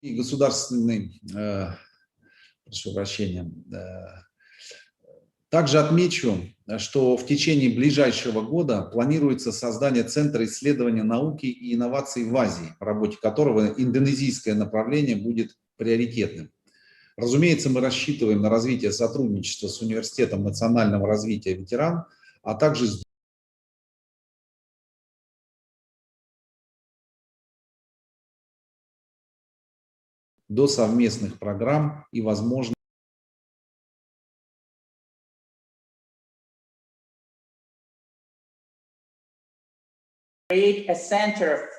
И государственный, прошу прощения, также отмечу, что в течение ближайшего года планируется создание Центра исследования науки и инноваций в Азии, в работе которого индонезийское направление будет приоритетным. Разумеется, мы рассчитываем на развитие сотрудничества с Университетом национального развития ветеран, а также до совместных программ и, возможно, create a center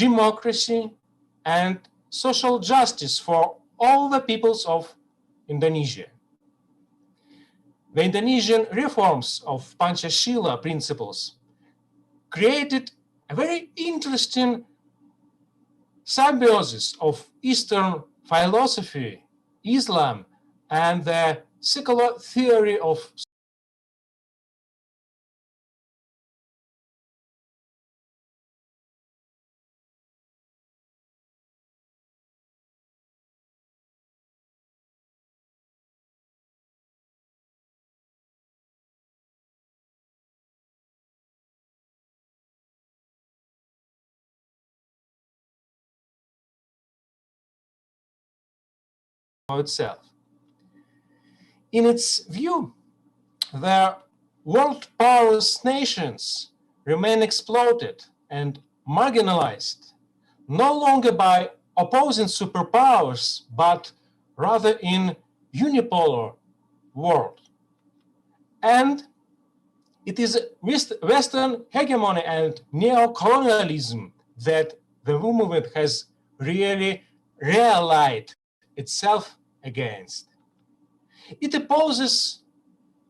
democracy, and social justice for all the peoples of Indonesia. The Indonesian reforms of Pancasila principles created a very interesting symbiosis of Eastern philosophy, Islam, and the secular theory of itself. In its view, the world powerless nations remain exploited and marginalized, no longer by opposing superpowers, but rather in unipolar world. And it is Western hegemony and neo-colonialism that the movement has really realized itself against. It opposes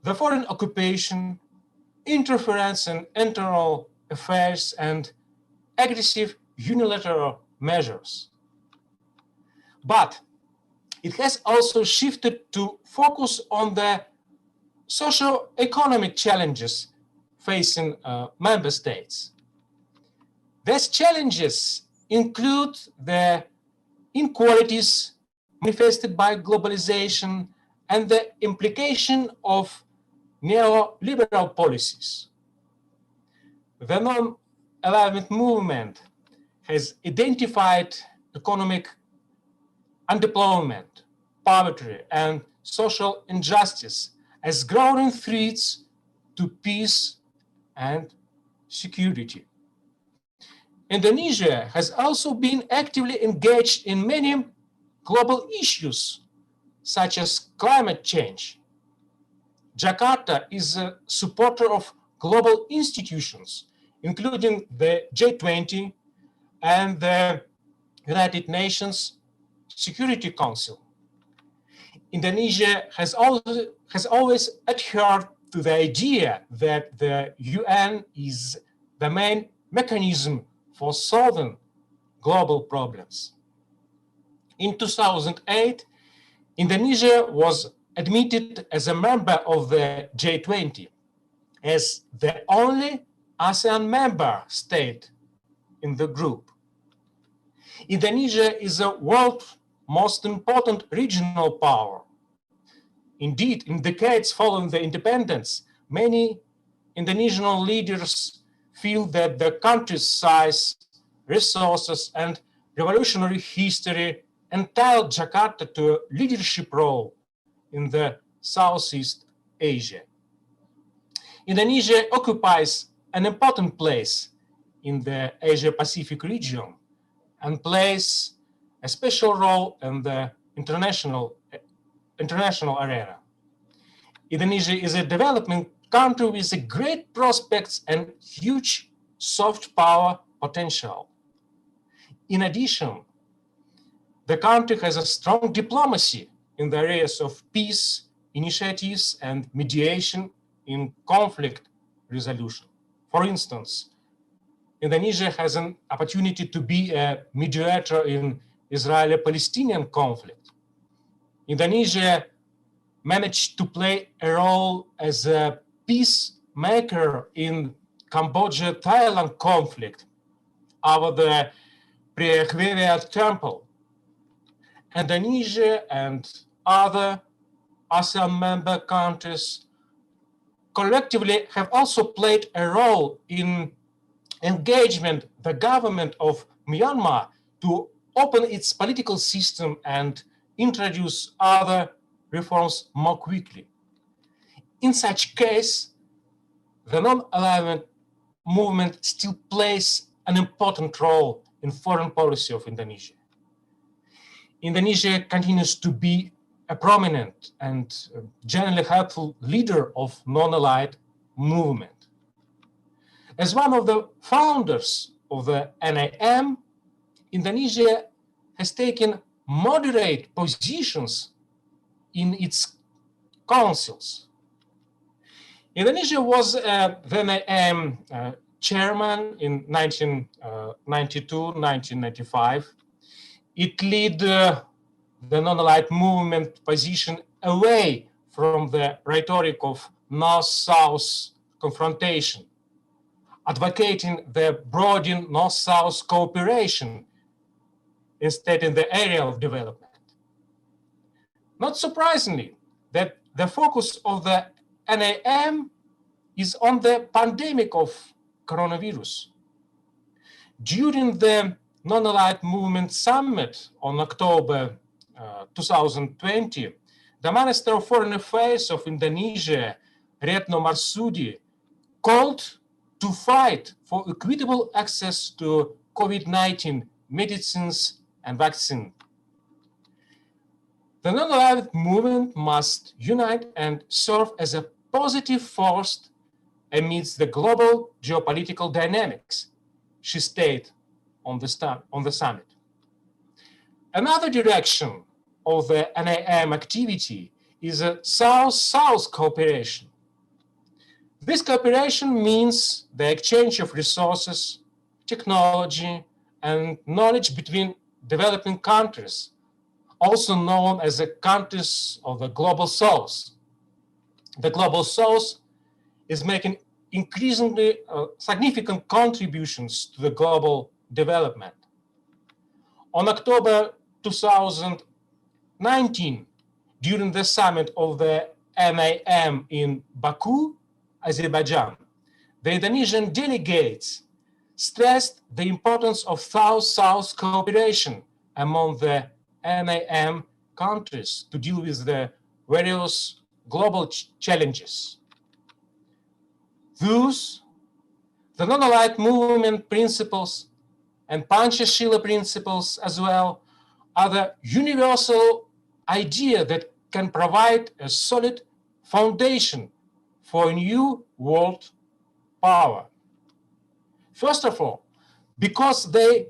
the foreign occupation, interference in internal affairs, and aggressive unilateral measures. But it has also shifted to focus on the socio-economic challenges facing member states. These challenges include the inequalities manifested by globalization and the implication of neoliberal policies. The non-alignment movement has identified economic unemployment, poverty, and social injustice as growing threats to peace and security. Indonesia has also been actively engaged in many global issues, such as climate change. Jakarta is a supporter of global institutions, including the G20 and the United Nations Security Council. Indonesia has always adhered to the idea that the UN is the main mechanism for solving global problems. In 2008, Indonesia was admitted as a member of the G20 as the only ASEAN member state in the group. Indonesia is the world's most important regional power. Indeed, in decades following the independence, many Indonesian leaders feel that the country's size, resources, and revolutionary history entitled Jakarta to a leadership role in the Southeast Asia. Indonesia occupies an important place in the Asia-Pacific region and plays a special role in the international arena. Indonesia is a developing country with great prospects and huge soft power potential. In addition, the country has a strong diplomacy in the areas of peace initiatives and mediation in conflict resolution. For instance, Indonesia has an opportunity to be a mediator in Israeli-Palestinian conflict. Indonesia managed to play a role as a peacemaker in Cambodia-Thailand conflict over the Preahwewea temple. Indonesia and other ASEAN member countries collectively have also played a role in engagement the government of Myanmar to open its political system and introduce other reforms more quickly. In such case, the non-alignment movement still plays an important role in foreign policy of Indonesia. Indonesia continues to be a prominent and generally helpful leader of non-aligned movement. As one of the founders of the NAM, Indonesia has taken moderate positions in its councils. Indonesia was then chairman in 1992-1995. It led the non-aligned movement position away from the rhetoric of North-South confrontation, advocating the broadened North-South cooperation instead in the area of development. Not surprisingly, that the focus of the NAM is on the pandemic of coronavirus. During the non-aligned movement summit on October 2020, the Minister of Foreign Affairs of Indonesia, Retno Marsudi, called to fight for equitable access to COVID-19 medicines and vaccine. The non-aligned movement must unite and serve as a positive force amidst the global geopolitical dynamics, she stated on the summit. Another direction of the NAM activity is a South-South cooperation. This cooperation means the exchange of resources, technology, and knowledge between developing countries, also known as the countries of the Global South. The Global South is making increasingly significant contributions to the global development. On October 2019, during the summit of the NAM in Baku, Azerbaijan, the Indonesian delegates stressed the importance of South-South cooperation among the NAM countries to deal with the various global challenges. Thus, the non-aligned movement principles and Panchashila principles as well are the universal idea that can provide a solid foundation for a new world power. First of all, because they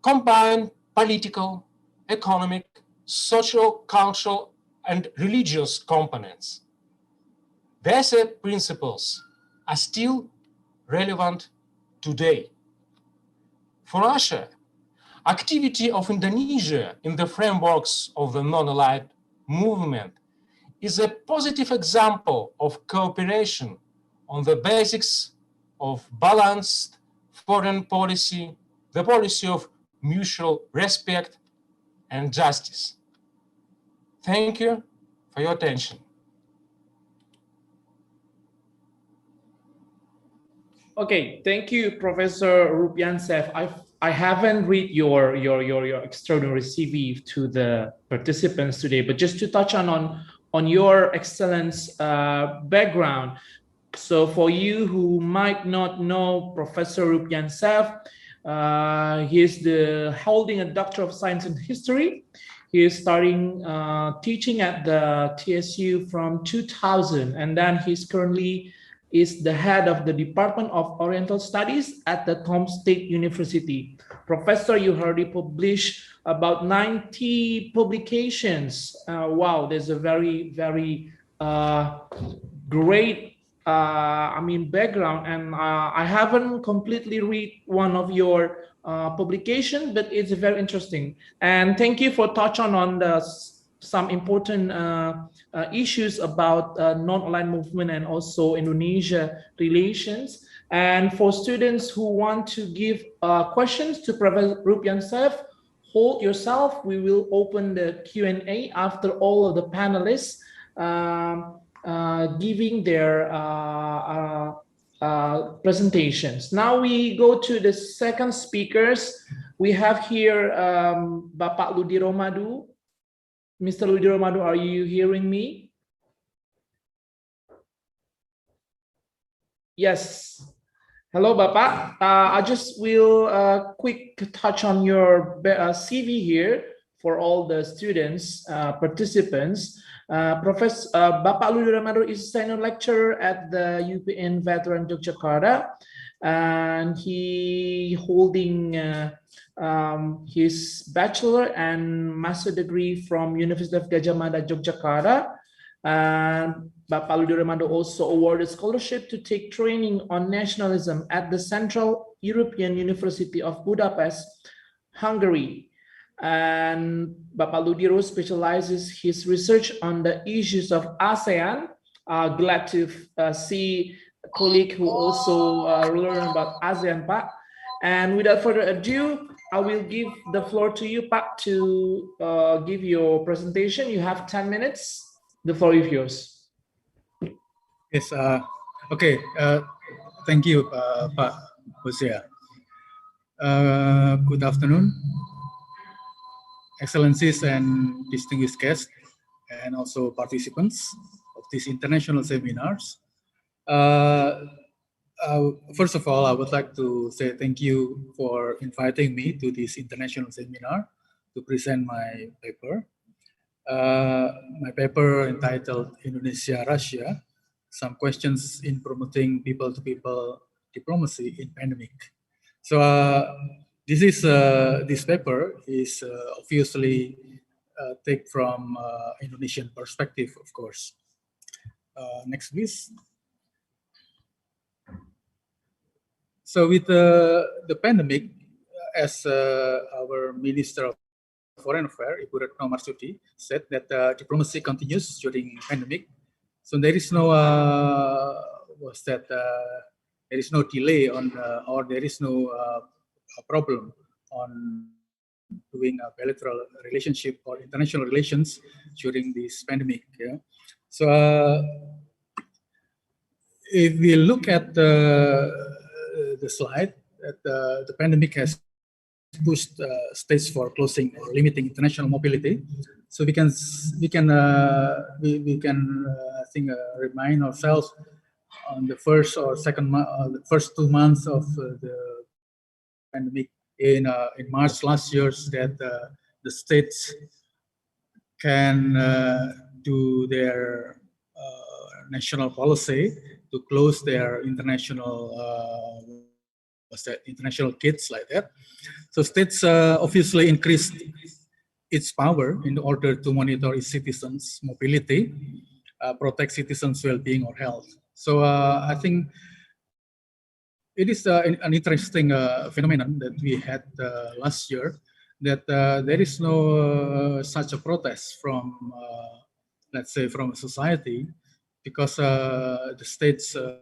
combine political, economic, social, cultural, and religious components. These principles are still relevant today. For Russia, activity of Indonesia in the frameworks of the non-aligned movement is a positive example of cooperation on the basics of balanced foreign policy, the policy of mutual respect and justice. Thank you for your attention. Okay, thank you, Professor Rupiansef. I haven't read your extraordinary CV to the participants today, but just to touch on your excellent background. So for you who might not know Professor Rupiansef, he is holding a Doctor of Science in History. He is starting teaching at the TSU from 2000, and then he's currently is the head of the Department of Oriental Studies at the Tomsk State University. Professor, you already published about 90 publications. Wow, there's a very, very great background, and I haven't completely read one of your publication, but it's very interesting. And thank you for touching on some important issues about non-aligned movement and also Indonesia relations. And for students who want to give questions to Professor Rupiansef, hold yourself. We will open the Q&A after all of the panelists giving their presentations. Now we go to the second speakers. We have here Bapak Ludiromadu. Mr. Ludiromadu, are you hearing me? Yes. Hello, Bapak. I just will quick touch on your CV here for all the students, participants. Professor Bapak Ludiromadu is a senior lecturer at the UPN Veteran Yogyakarta. and he holding his bachelor and master degree from University of Gadjah Mada, Yogyakarta. And Bapak Ludi Remando also awarded scholarship to take training on nationalism at the Central European University of Budapest, Hungary. And Bapak Ludiro specializes his research on the issues of ASEAN. Glad to see a colleague who also learn about ASEAN, Pak. And without further ado, I will give the floor to you, Pak, to give your presentation. You have 10 minutes. The floor is yours. Yes. Okay. Thank you, Pak Hosea. Good afternoon, Excellencies and distinguished guests, and also participants of these international seminars. First of all, I would like to say thank you for inviting me to this international seminar to present my paper. My paper entitled Indonesia-Russia, Some Questions in Promoting People-to-People Diplomacy in Pandemic. So this paper is obviously take from Indonesian perspective, of course. Next, please. So with the pandemic, as our Minister of Foreign Affairs, Ibu Retno Marsudi, said that diplomacy continues during pandemic. So there is no there is no delay on or there is no problem on doing a bilateral relationship or international relations during this pandemic. Yeah. So if we look at the slide, that the pandemic has pushed states for closing or limiting international mobility. So we can I think remind ourselves on the first or second month, the first 2 months of the pandemic in March last year, that the states can do their national policy to close their international international kids like that. So states obviously increased its power in order to monitor its citizens' mobility, protect citizens' well-being or health. So I think it is an interesting phenomenon that we had last year, that there is no such a protest from, let's say, from society, because the states the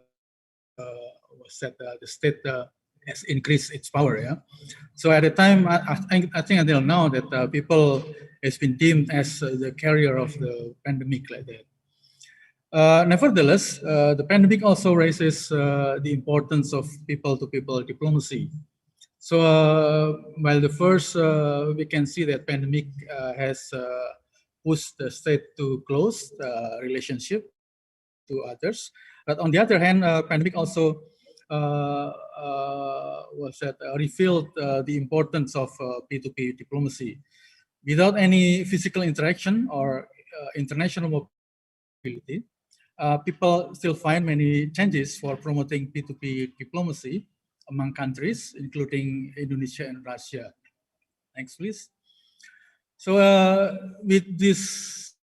state has increased its power. Yeah. So at the time, I think until now that people has been deemed as the carrier of the pandemic like that. Nevertheless, the pandemic also raises the importance of people-to-people diplomacy. So while the first we can see that pandemic has pushed the state to close relationship to others, but on the other hand, pandemic also revealed the importance of P2P diplomacy. Without any physical interaction or international mobility, people still find many changes for promoting P2P diplomacy among countries, including Indonesia and Russia. Next, please. So with this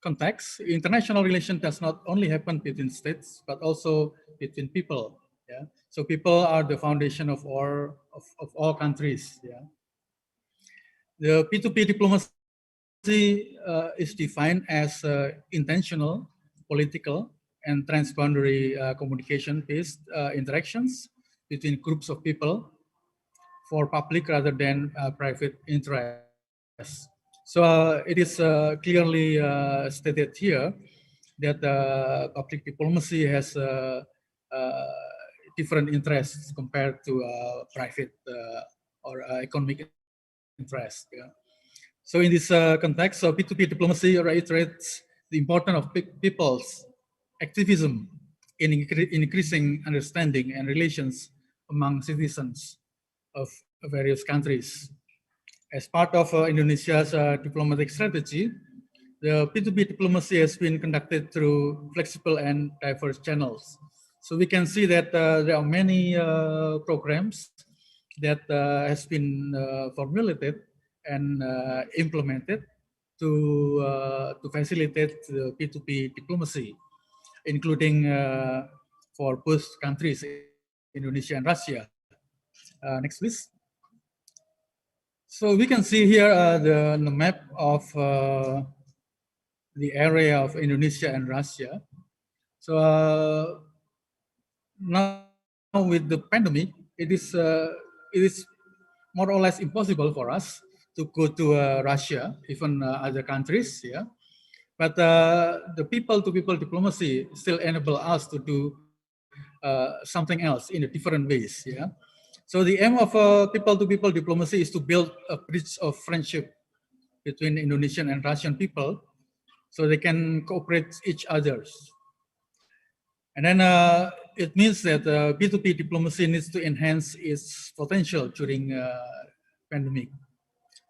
context, international relation does not only happen between states, but also between people. Yeah. So people are the foundation of all countries. Yeah. The P2P diplomacy is defined as intentional, political, and transboundary communication-based interactions between groups of people for public rather than private interests. So it is clearly stated here that public diplomacy has different interests compared to private or economic interest. Yeah. So in this context, P2P diplomacy reiterates the importance of people's activism in increasing understanding and relations among citizens of various countries. As part of Indonesia's diplomatic strategy, the P2P diplomacy has been conducted through flexible and diverse channels. So we can see that there are many programs that has been formulated and implemented to facilitate P2P diplomacy, including for both countries, Indonesia and Russia. Next, please. So we can see here the map of the area of Indonesia and Russia. So now with the pandemic, it is more or less impossible for us to go to Russia, even other countries. Yeah, but the people-to-people diplomacy still enable us to do something else in a different ways. Yeah. So the aim of people-to-people diplomacy is to build a bridge of friendship between Indonesian and Russian people, so they can cooperate each others. And then it means that P2P diplomacy needs to enhance its potential during pandemic.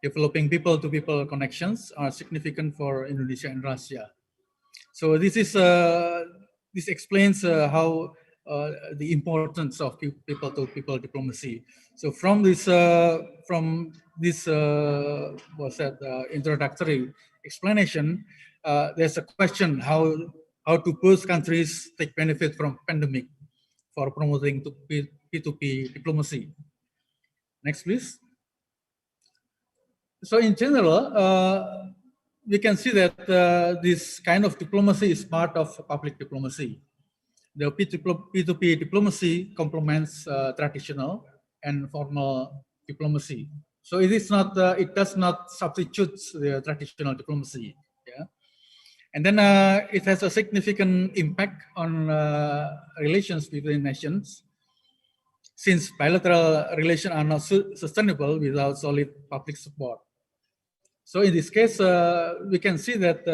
Developing people-to-people connections are significant for Indonesia and Russia. So this this explains how the importance of people-to-people diplomacy. So from this what's that introductory explanation, there's a question how do both countries take benefit from pandemic for promoting P2P diplomacy. Next, please. So in general, we can see that this kind of diplomacy is part of public diplomacy. The P2P diplomacy complements traditional and formal diplomacy. So it is not, it does not substitute the traditional diplomacy. Yeah, and then it has a significant impact on relations between nations, since bilateral relations are not sustainable without solid public support. So in this case, we can see that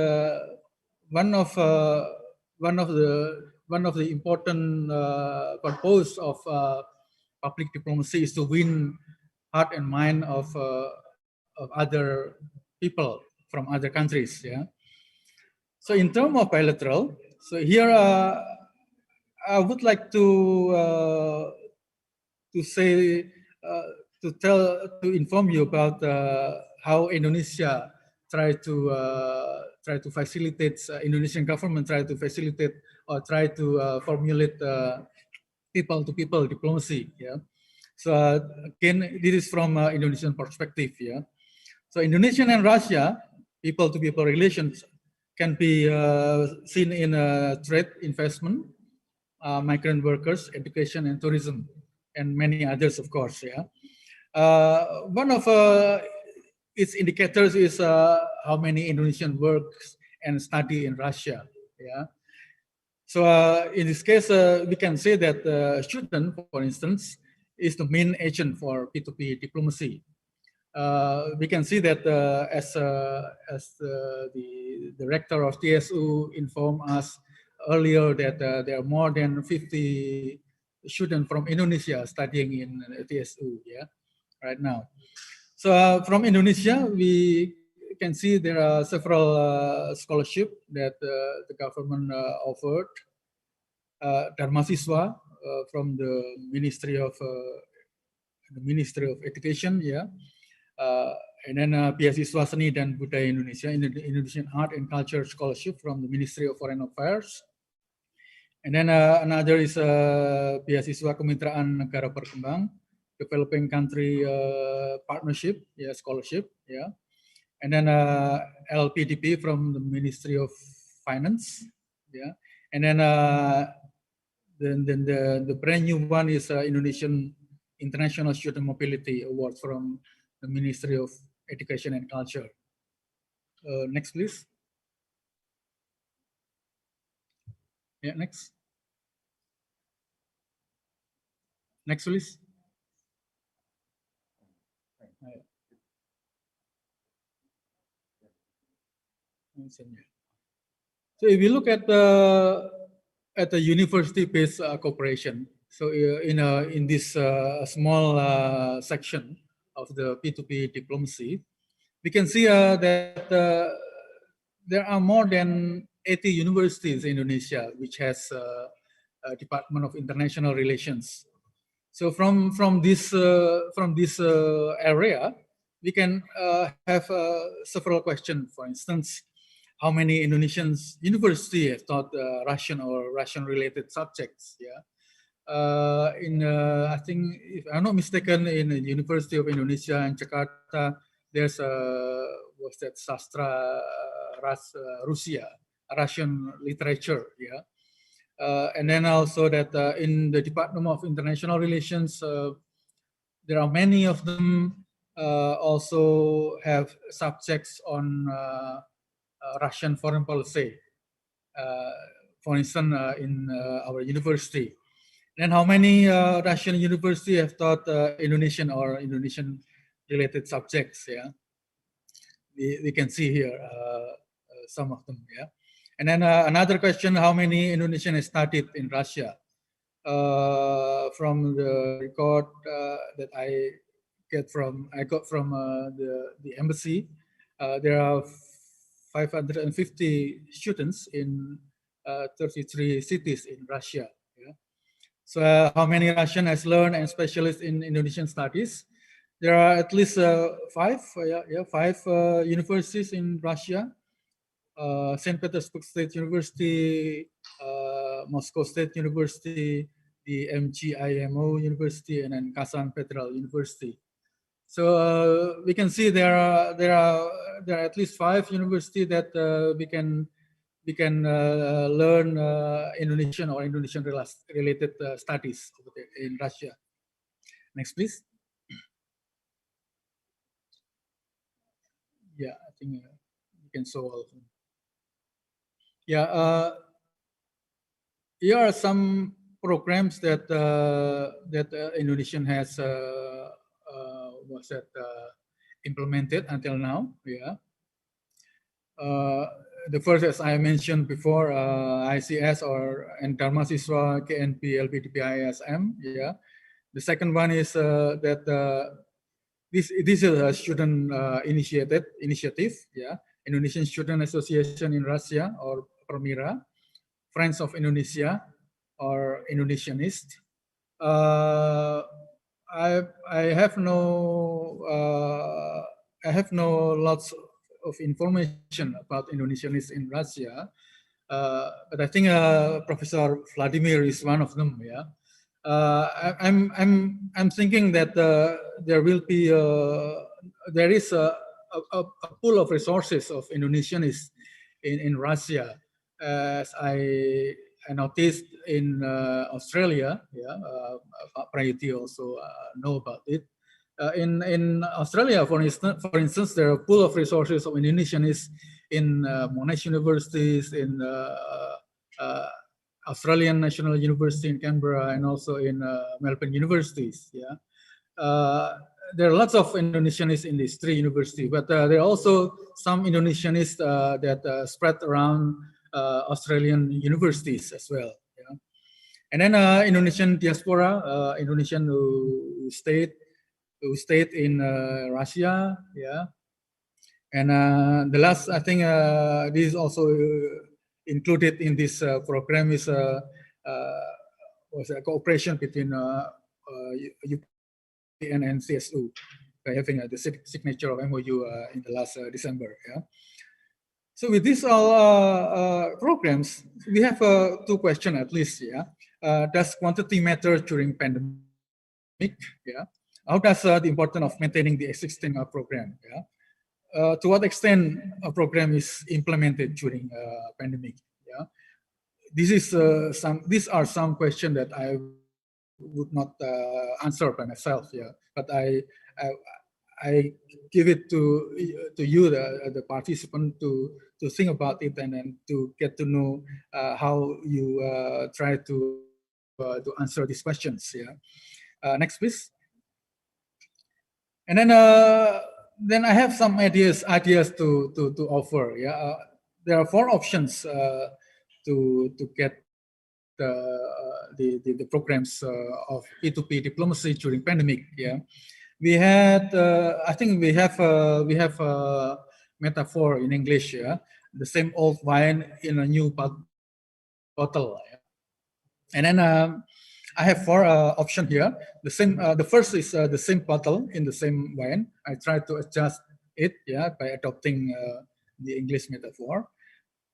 one of the important purpose of public diplomacy is to win heart and mind of other people from other countries. Yeah. So in terms of bilateral, so here I would like to say to inform you about how Indonesia try to facilitate, Indonesian government try to facilitate or try to formulate people-to-people diplomacy. Yeah. So again, this is from Indonesian perspective. Yeah. So Indonesian and Russia people-to-people relations can be seen in trade, investment, migrant workers, education, and tourism, and many others, of course. Yeah. One of its indicators is how many Indonesian works and study in Russia. Yeah. So in this case, we can say that student, for instance, is the main agent for P2P diplomacy. We can see that as the director of TSU informed us earlier that there are more than 50 students from Indonesia studying in TSU. Yeah, right now. So from Indonesia, we can see there are several scholarships that the government offered. Dharma Siswa from the Ministry of Education, yeah, and then Beasiswa Seni dan Budaya Indonesia, Indonesian Art and Culture Scholarship from the Ministry of Foreign Affairs, and then another is Beasiswa Kemitraan Negara Berkembang, Developing Country Partnership, yeah, scholarship, yeah, and then LPDP from the Ministry of Finance, yeah, and then the brand new one is Indonesian International Student Mobility Award from the Ministry of Education and Culture. Next, please. Yeah, next. Next, please. So if you look at the university-based cooperation, so in this small section of the P2P diplomacy, we can see that there are more than 80 universities in Indonesia which has Department of International Relations. So from this area, we can have several questions. For instance, how many Indonesian universities have taught Russian or Russian-related subjects? Yeah, I think, if I'm not mistaken, in the University of Indonesia in Jakarta, there's what's that, Sastra Russia, Russian literature. Yeah. And then also that in the Department of International Relations, there are many of them also have subjects on Russian foreign policy. For instance, in our university. And how many Russian universities have taught Indonesian or Indonesian-related subjects? Yeah, we can see here some of them. Yeah. And then another question, how many Indonesian have studied in Russia? From the record that I got from the embassy, there are 550 students in 33 cities in Russia. Yeah. So how many Russian has learned and specialists in Indonesian studies? There are at least five universities in Russia. St. Petersburg State University, Moscow State University, the MGIMO University, and then Kazan Federal University. So we can see there are at least 5 universities that we can learn Indonesian or Indonesian related studies over there in Russia. Next, please. Yeah, I think you can show all of them. Yeah, here are some programs that Indonesian has implemented until now. Yeah. The first, as I mentioned before, ICS and Dharma Siswa KNP LPDP ISM. Yeah. The second one is that this is a student initiative. Yeah. Indonesian Student Association in Russia, or Permira, Friends of Indonesia, or Indonesianist. I have no lots of information about Indonesianists in Russia, but I think Professor Vladimir is one of them. Yeah, I'm thinking that there is a pool of resources of Indonesianists in Russia, as I noticed in Australia. Yeah, Prayuti also know about it. In Australia, for instance, there are a pool of resources of Indonesianists in Monash universities, in Australian National University in Canberra, and also in Melbourne universities. Yeah. There are lots of Indonesianists in these 3 universities, but there are also some Indonesianists that spread around Australian universities as well. Yeah. And then Indonesian diaspora, Indonesian who stayed in Russia. Yeah. And the last, I think this is also included in this program, is was a cooperation between and CSU, by having the signature of MOU in the last December. Yeah. So with these all programs, we have 2 questions at least. Yeah. Does quantity matter during pandemic? Yeah. How does the importance of maintaining the existing program? Yeah. To what extent a program is implemented during pandemic? Yeah. These are some questions that I would not answer by myself. Yeah. But I give it to you, the participant, to think about it, and then to get to know how you try to answer these questions. Yeah. Next, please. And then I have some ideas to offer. Yeah. There are 4 options to get the programs of P2P diplomacy during pandemic. Yeah. We had, I think we have a metaphor in English. Yeah, the same old wine in a new bottle. Yeah? And then I have four options here. The same. The first is the same bottle in the same wine. I try to adjust it, by adopting the English metaphor.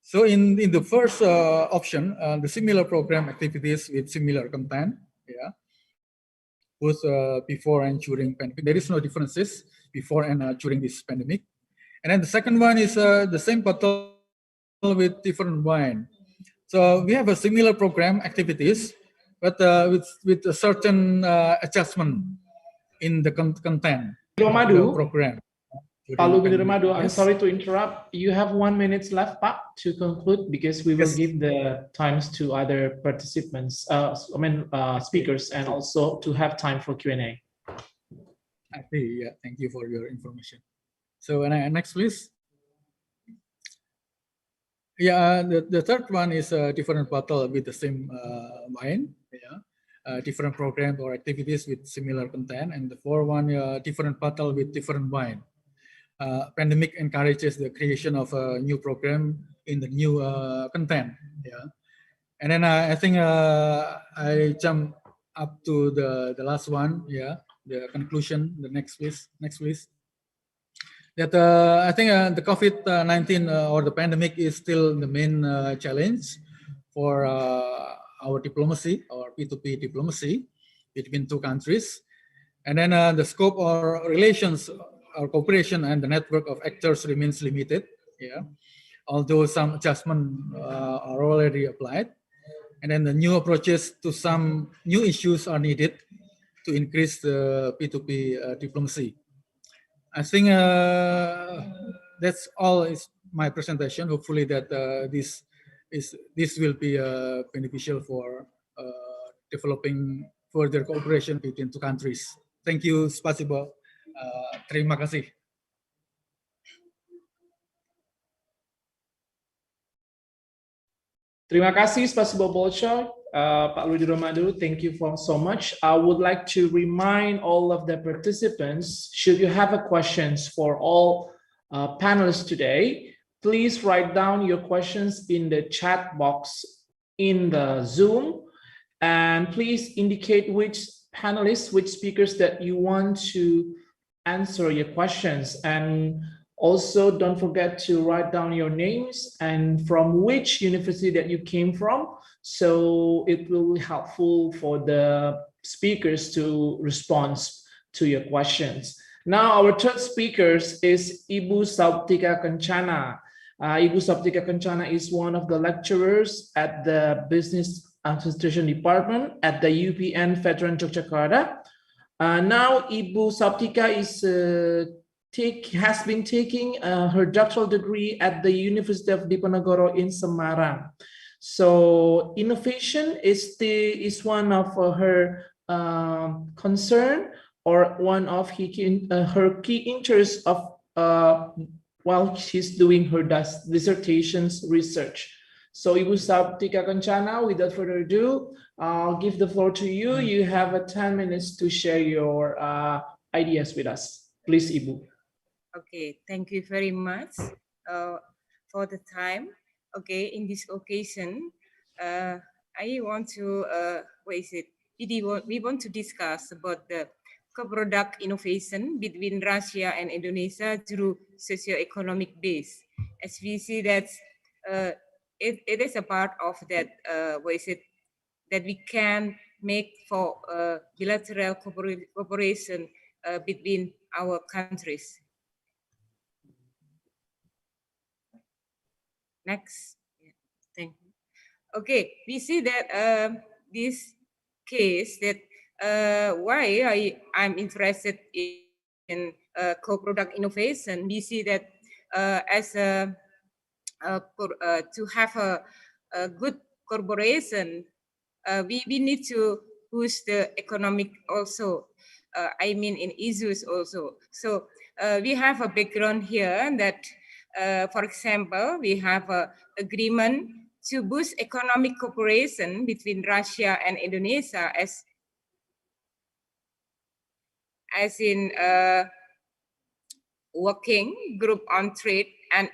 So in the first option, the similar program activities with similar content, both before and during pandemic. There is no differences before and during this pandemic. And then the second one is the same bottle with different wine. So we have a similar program activities, but with a certain adjustment in the content of the program. Pak Lubidirmadu, I'm sorry to interrupt. You have 1 minute left, Pak, to conclude, because we will give the times to other participants, speakers, and also to have time for Q&A. I see. Yeah, thank you for your information. So next, please. Yeah, the third one is a different bottle with the same wine. Different program or activities with similar content, and the fourth one, different bottle with different wine. Pandemic encourages the creation of a new program in the new content. And then I think I jump up to the last one. The conclusion. The next, please. Next, please. That I think the COVID-19 or the pandemic is still the main challenge for our diplomacy, or P2P diplomacy between two countries. And then the scope or relations or cooperation and the network of actors remains limited. Although some adjustments are already applied. And then the new approaches to some new issues are needed to increase the P2P diplomacy. I think that's all is my presentation. Hopefully that this will be beneficial for developing further cooperation between two countries. Thank you. Spasibo. Terima kasih. Terima kasih, Spasibo Bolcho. Pak Lubidirmadu, thank you for so much. I would like to remind all of the participants, should you have a questions for all panelists today, please write down your questions in the chat box in the Zoom, and please indicate which panelists, which speakers that you want to answer your questions. And also don't forget to write down your names and from which university that you came from. So it will be helpful for the speakers to respond to your questions. Now our third speaker is Ibu Sauptika Kencana. Ibu Sauptika Kencana is one of the lecturers at the Business Administration Department at the UPN Veteran Yogyakarta. Now Ibu Sauptika is has been taking her doctoral degree at the University of Diponegoro in Semarang. So innovation is one of her concern, or one of her key interests of while she's doing her dissertation's research. So Ibu Sauptika Kencana, without further ado, I'll give the floor to you. You have 10 minutes to share your ideas with us. Please, Ibu. Okay, thank you very much for the time. Okay, in this occasion, I want to we want to discuss about the co-product innovation between Russia and Indonesia through socio-economic base. As we see that it is a part of that that we can make for bilateral cooperation between our countries. Next, thank you. Okay, we see that this case that why I'm interested in co-product innovation. We see that as to have a good corporation, we need to push the economic also. I mean in issues also. So we have a background here that. For example, we have an agreement to boost economic cooperation between Russia and Indonesia as in working group on trade and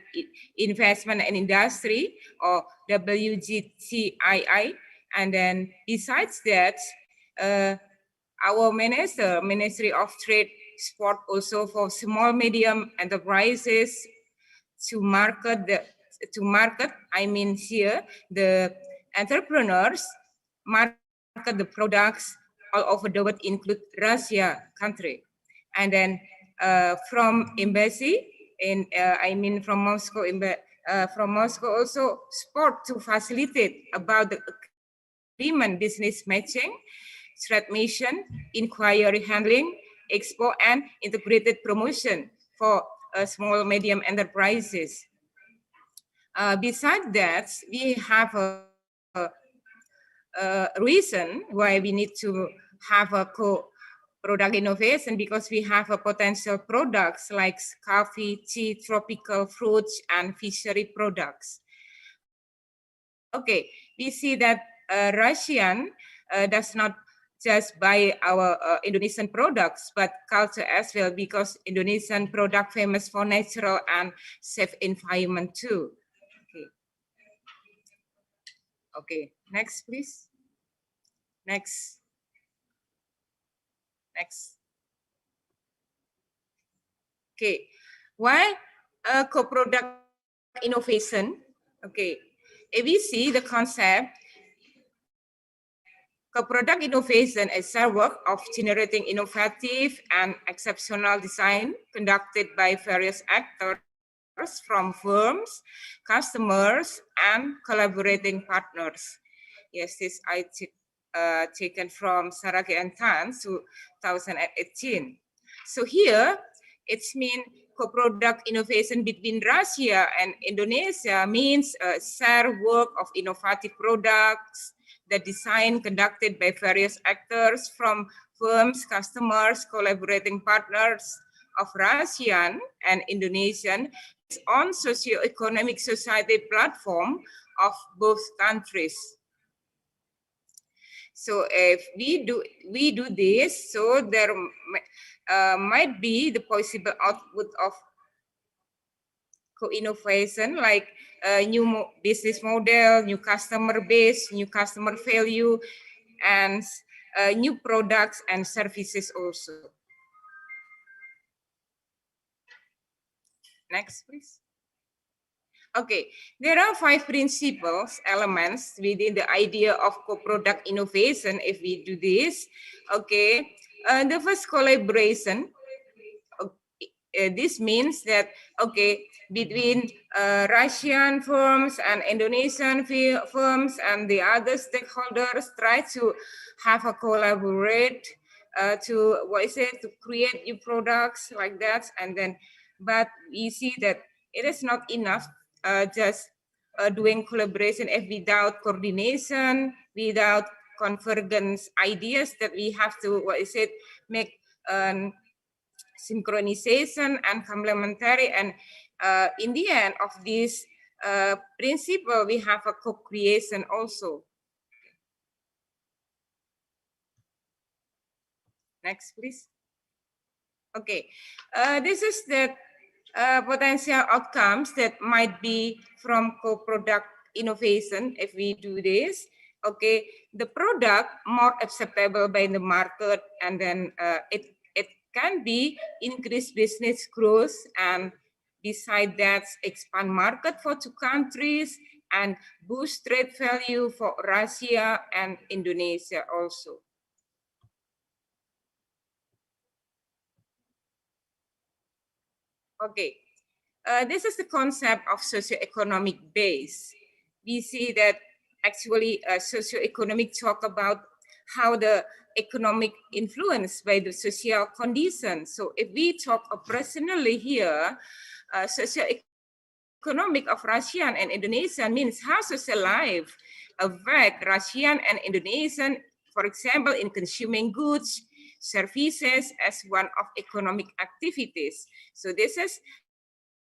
investment and industry, or WGTII, And then besides that, our Ministry of Trade support also for small medium enterprises to market I mean here the entrepreneurs market the products all over the world, include Russia country. And then from embassy in I mean from Moscow also support to facilitate about the agreement business matching, transmission, inquiry handling, export, and integrated promotion for small medium enterprises. Besides that, we have a reason why we need to have a product innovation, because we have a potential products like coffee, tea, tropical fruits, and fishery products. Okay, we see that Russian does not just buy our Indonesian products, but culture as well, because Indonesian product famous for natural and safe environment too. Okay, next please. Next. Okay, why co-product innovation? Okay, if we see the concept, co-product innovation is a work of generating innovative and exceptional design conducted by various actors from firms, customers, and collaborating partners. Yes, this I taken from Saragi and Tan, 2018. So here, it's mean co-product innovation between Russia and Indonesia means shared work of innovative products, the design conducted by various actors from firms, customers, collaborating partners of Russian and Indonesian on socio-economic society platform of both countries. So if we do this, so there might be the possible output of co-innovation, like new business model, new customer base, new customer value, and new products and services also. Next, please. Okay, there are 5 principles, elements within the idea of co-product innovation if we do this. Okay, the first, collaboration. This means that, okay, between Russian firms and Indonesian firms and the other stakeholders try to have a collaborate to create new products like that. And then, but we see that it is not enough just doing collaboration if without coordination, without convergence ideas, that we have to make synchronization and complementary, and in the end of this principle we have a co-creation also. Next please. Okay, this is the potential outcomes that might be from co-product innovation if we do this. Okay, the product more acceptable by the market, and then it can be increased business growth, and beside that expand market for 2 countries and boost trade value for Russia and Indonesia also. Okay, this is the concept of socioeconomic base. We see that actually socioeconomic talk about how the economic influence by the social conditions. So if we talk personally here, socioeconomic of Russian and Indonesian means how social life affect Russian and Indonesian, for example, in consuming goods, services as one of economic activities. So this is,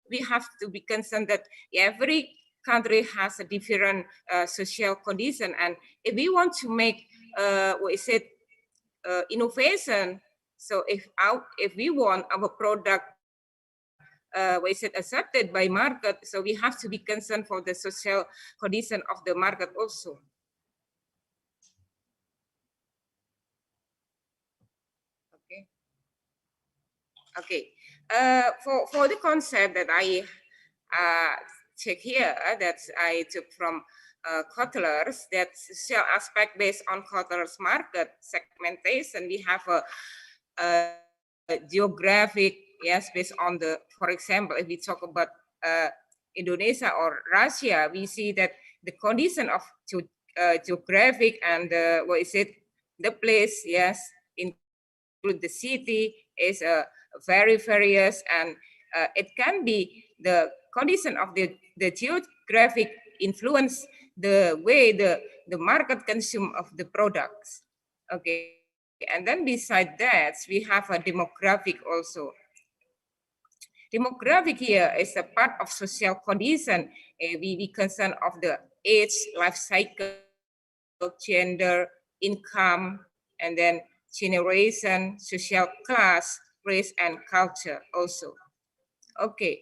we have to be concerned that every country has a different social condition, and if we want to make innovation, so if we want our product accepted by market, so we have to be concerned for the social condition of the market also. Okay, for the concept that I check here, that I took from Kotler's, that social aspect based on Kotler's market segmentation, we have a geographic, yes, based on the, for example, if we talk about Indonesia or Russia, we see that the condition of geographic and what is it, the place, yes, include the city is very various, and it can be the condition of the geographic influence the way the market consume of the products. Okay, and then beside that, we have a demographic also. Demographic here is a part of social condition. We concern of the age, life cycle, gender, income, and then generation, social class, race, and culture also. Okay,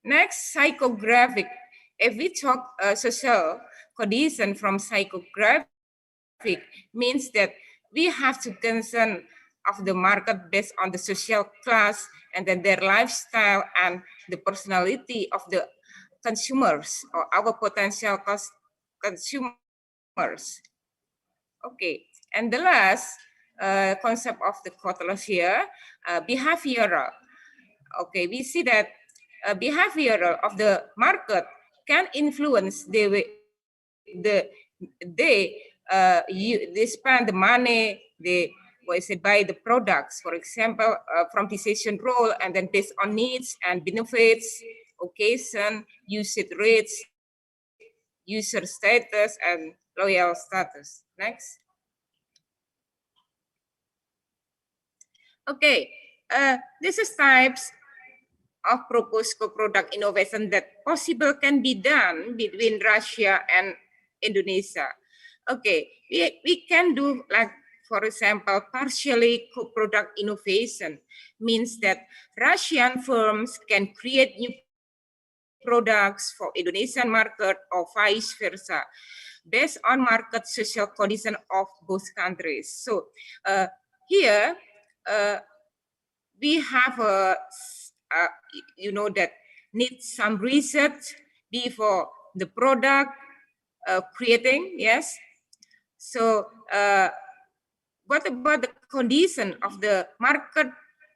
next, psychographic. If we talk social condition from psychographic, means that we have to concern of the market based on the social class and then their lifestyle and the personality of the consumers or our potential consumers. Okay, and the last concept of the Kotler here, behavioral. Okay, we see that behavioral of the market can influence they spend the money, they buy the products, for example, from decision role, and then based on needs and benefits, occasion, usage rates, user status, and loyal status. Next. Okay, this is types of proposed co-product innovation that possible can be done between Russia and Indonesia. Okay, we can do, like, for example, partially co-product innovation means that Russian firms can create new products for Indonesian market or vice versa, based on market social condition of both countries. So here we have you know, that needs some research before the product creating, yes. So what about the condition of the market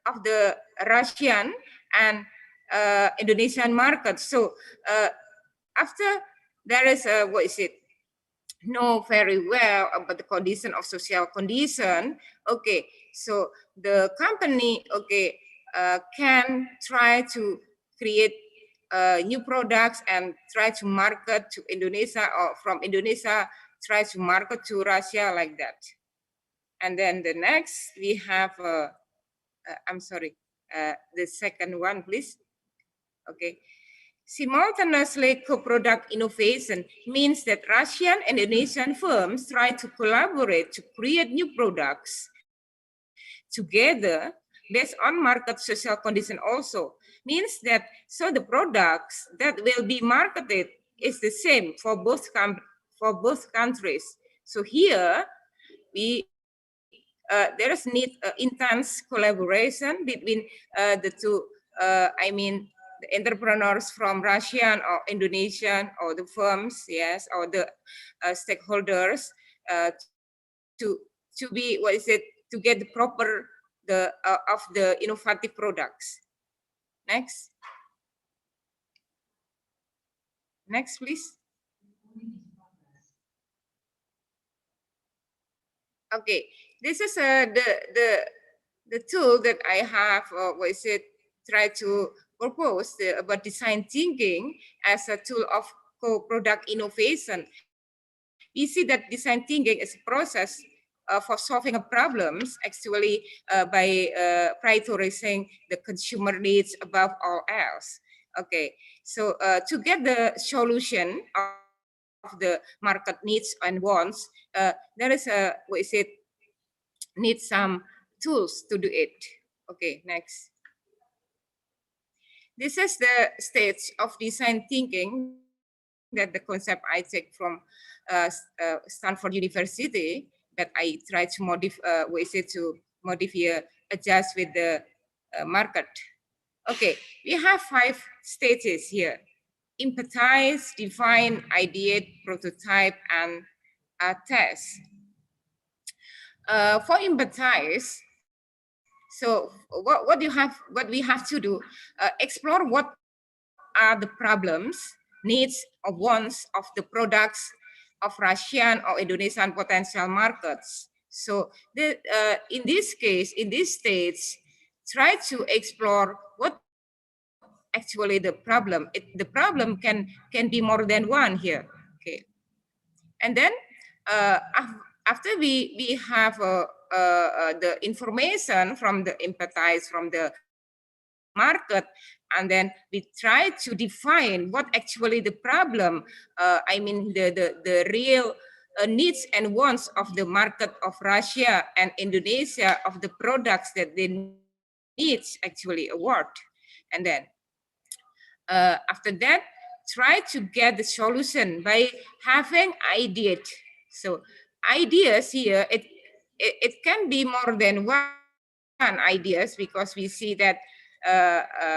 of the Russian and Indonesian market? So after there is a, know very well about the condition of social condition, okay, so the company, okay, can try to create new products and try to market to Indonesia, or from Indonesia try to market to Russia, like that. And then the next we have I'm sorry, the second one, please. Okay, simultaneously co-product innovation means that Russian and Indonesian firms try to collaborate to create new products together based on market social condition also. Means that, so the products that will be marketed is the same for both countries. So here we there is need intense collaboration between the two, I mean, the entrepreneurs from Russian or Indonesian, or the firms, yes, or the stakeholders to be, to get the proper of the innovative products. Next. Next, please. Okay, this is the tool that I have, try to propose about design thinking as a tool of co-product innovation. We see that design thinking is a process for solving problems, actually by prioritizing the consumer needs above all else. Okay, so to get the solution of the market needs and wants, there is a, need some tools to do it. Okay, next. This is the stage of design thinking that the concept I take from Stanford University, that I try to modify, adjust with the market. Okay, we have 5 stages here: empathize, define, ideate, prototype, and test. For empathize, so what we have to do, explore what are the problems, needs, or wants of the products of Russian or Indonesian potential markets. So in this case, in this stage, try to explore what actually the problem. The problem can be more than one here. Okay, and then after we have the information from the empathize from the market, and then we try to define what actually the problem, I mean the real needs and wants of the market of Russia and Indonesia, of the products that they need actually a word. And then after that, try to get the solution by having ideas. So ideas here, it can be more than one ideas, because we see that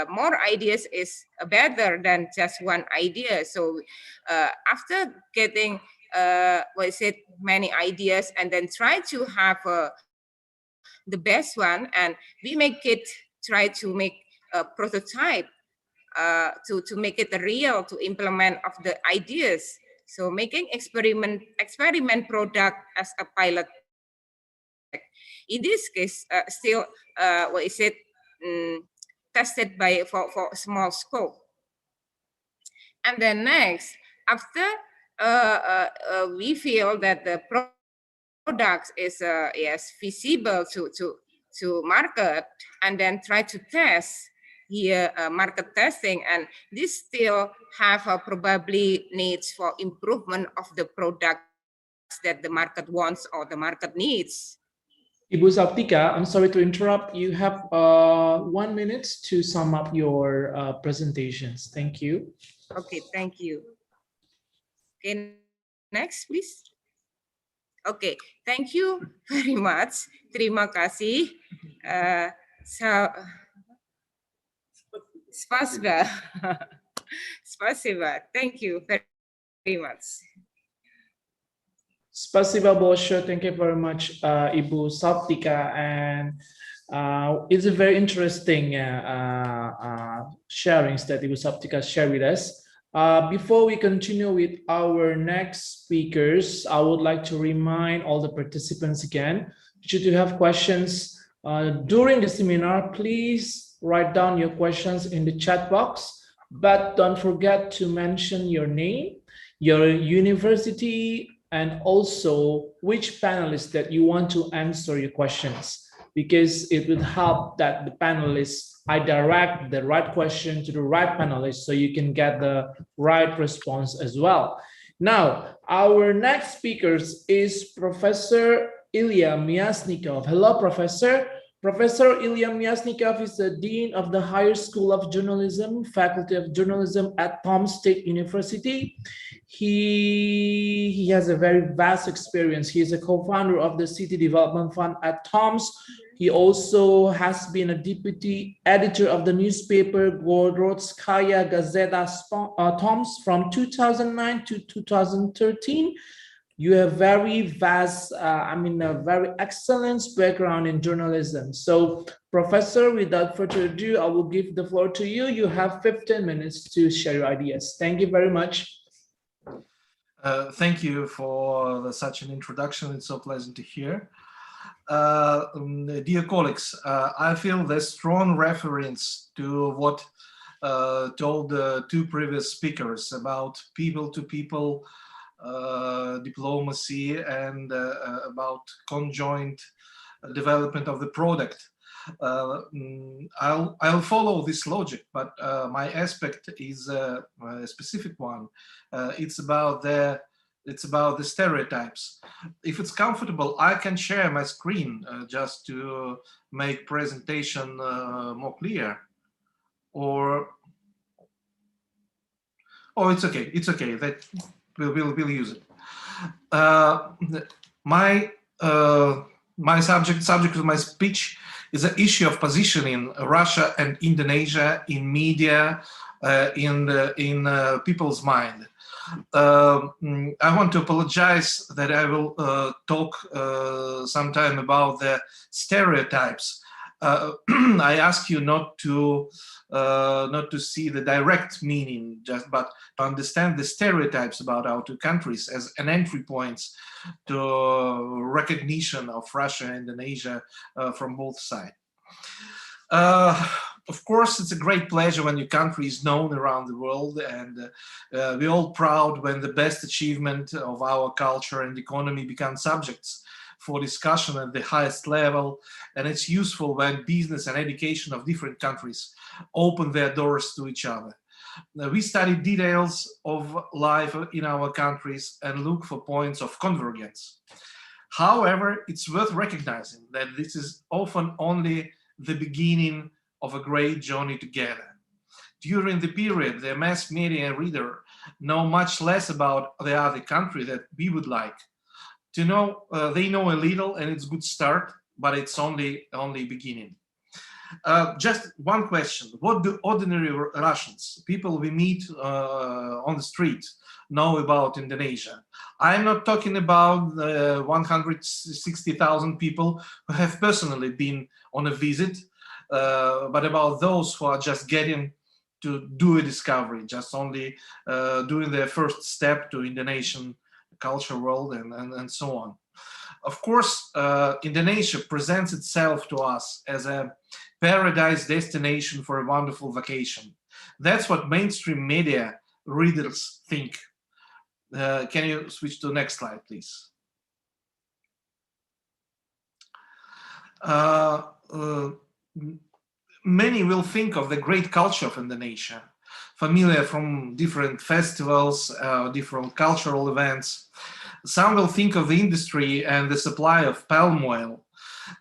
more ideas is better than just one idea. So after getting many ideas, and then try to have the best one, and we try to make a prototype to make it real, to implement of the ideas. So making experiment product as a pilot. In this case, still tested for small scope. And then next, after we feel that the product is feasible to market, and then try to test here, market testing, and this still have probably needs for improvement of the products that the market wants or the market needs. Ibu Saptika, I'm sorry to interrupt. You have 1 minute to sum up your presentations. Thank you. Okay, thank you. Okay, next, please. Okay, thank you very much. Terima kasih. Spasiba. Spasiba. Thank you very much. Spasiba Bosho, thank you very much, Ibu Saptika, and it's a very interesting sharings that Ibu Saptika shared with us. Before we continue with our next speakers, I would like to remind all the participants again, should you have questions during the seminar, please write down your questions in the chat box, but don't forget to mention your name, your university, and also which panelists that you want to answer your questions, because it will help that the panelists, I direct the right question to the right panelist so you can get the right response as well. Now, our next speaker is Professor Ilya Myasnikov. Hello, Professor. Professor Ilya Myasnikov is the Dean of the Higher School of Journalism, Faculty of Journalism at Tomsk State University. He has a very vast experience. He is a co-founder of the City Development Fund at Tomsk. He also has been a deputy editor of the newspaper Gorodskaya Gazeta Tomsk from 2009 to 2013. You have very vast, a very excellent background in journalism. So, Professor, without further ado, I will give the floor to you. You have 15 minutes to share your ideas. Thank you very much. Thank you for such an introduction. It's so pleasant to hear. Dear colleagues, I feel the strong reference to what told the 2 previous speakers about people-to-people diplomacy and about conjoint development of the product. I'll follow this logic, but my aspect is a specific one. It's about the stereotypes. If it's comfortable, I can share my screen just to make presentation more clear. Or it's okay. It's okay. That we'll use it. My subject of my speech is an issue of positioning Russia and Indonesia in media, in people's mind. I want to apologize that I will talk sometime about the stereotypes. I ask you not to see the direct meaning, but to understand the stereotypes about our two countries as an entry points to recognition of Russia and Indonesia from both sides. Of course, it's a great pleasure when your country is known around the world, and we're all proud when the best achievement of our culture and economy become subjects for discussion at the highest level, and it's useful when business and education of different countries open their doors to each other. We study details of life in our countries and look for points of convergence. However, it's worth recognizing that this is often only the beginning of a great journey together. During the period, the mass media reader know much less about the other country that we would like to know. They know a little, and it's a good start, but it's only beginning. Just one question: what do ordinary Russians, people we meet on the street, know about Indonesia? I'm not talking about the 160,000 people who have personally been on a visit, but about those who are just getting to do a discovery, just only doing their first step to Indonesian culture world and so on. Of course, Indonesia presents itself to us as a paradise destination for a wonderful vacation. That's what mainstream media readers think. Can you switch to the next slide, please? Many will think of the great culture of Indonesia, familiar from different festivals, different cultural events. Some will think of the industry and the supply of palm oil.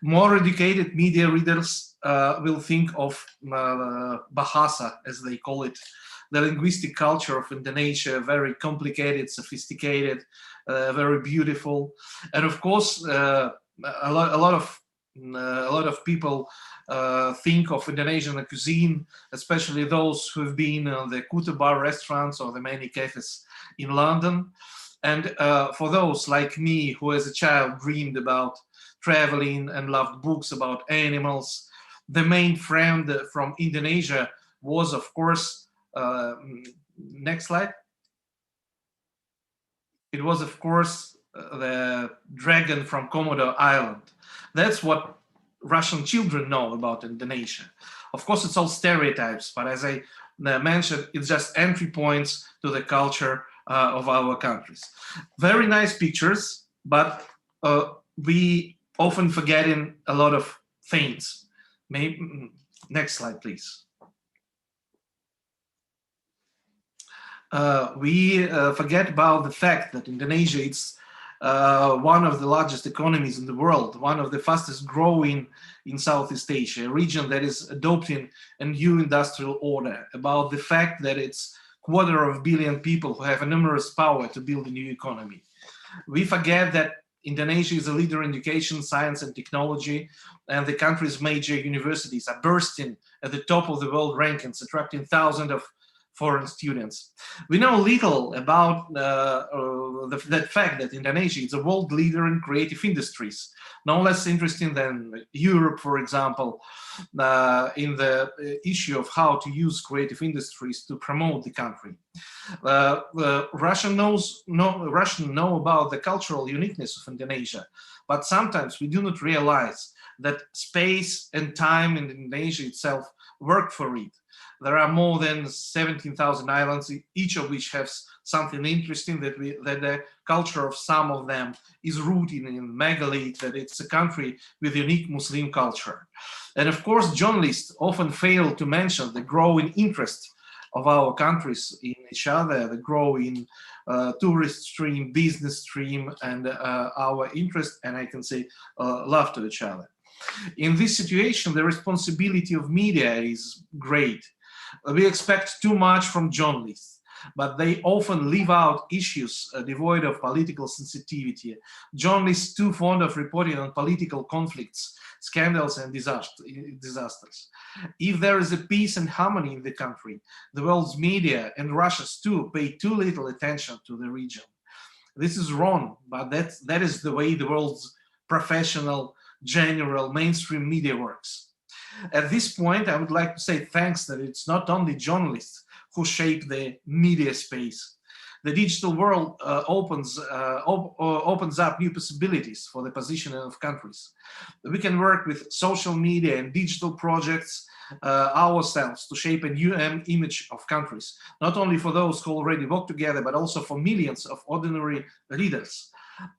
More educated media readers will think of Bahasa, as they call it, the linguistic culture of Indonesia, very complicated, sophisticated, very beautiful. And of course, a lot of people think of Indonesian cuisine, especially those who have been in the Kuta bar restaurants or the many cafes in London. And for those like me, who as a child dreamed about traveling and loved books about animals, the main friend from Indonesia was, of course, next slide. It was, of course, the dragon from Komodo Island. That's what Russian children know about Indonesia. Of course, it's all stereotypes, but as I mentioned, it's just entry points to the culture of our countries. Very nice pictures, but we often forgetting a lot of things. Maybe, next slide, please. We forget about the fact that Indonesia is one of the largest economies in the world, one of the fastest growing in Southeast Asia, a region that is adopting a new industrial order, about the fact that it's 250 million people who have enormous power to build a new economy. We forget that Indonesia is a leader in education, science, and technology, and the country's major universities are bursting at the top of the world rankings, attracting thousands of foreign students. We know little about that fact that Indonesia is a world leader in creative industries, no less interesting than Europe, for example, in the issue of how to use creative industries to promote the country. Russians know about the cultural uniqueness of Indonesia, but sometimes we do not realize that space and time in Indonesia itself work for it. There are more than 17,000 islands, each of which has something interesting, that the culture of some of them is rooted in megalith, that it's a country with unique Muslim culture. And of course, journalists often fail to mention the growing interest of our countries in each other, the growing tourist stream, business stream, and our interest, and I can say love to each other. In this situation, the responsibility of media is great. We expect too much from journalists. but they often leave out issues devoid of political sensitivity. Journalists too fond of reporting on political conflicts, scandals and disasters. If there is a peace and harmony in the country, the world's media and Russia's too pay too little attention to the region. This is wrong, but that is the way the world's professional, general, mainstream media works. At this point, I would like to say thanks that it's not only journalists who shape the media space. The digital world opens up new possibilities for the positioning of countries. We can work with social media and digital projects ourselves to shape a new image of countries, not only for those who already work together, but also for millions of ordinary readers.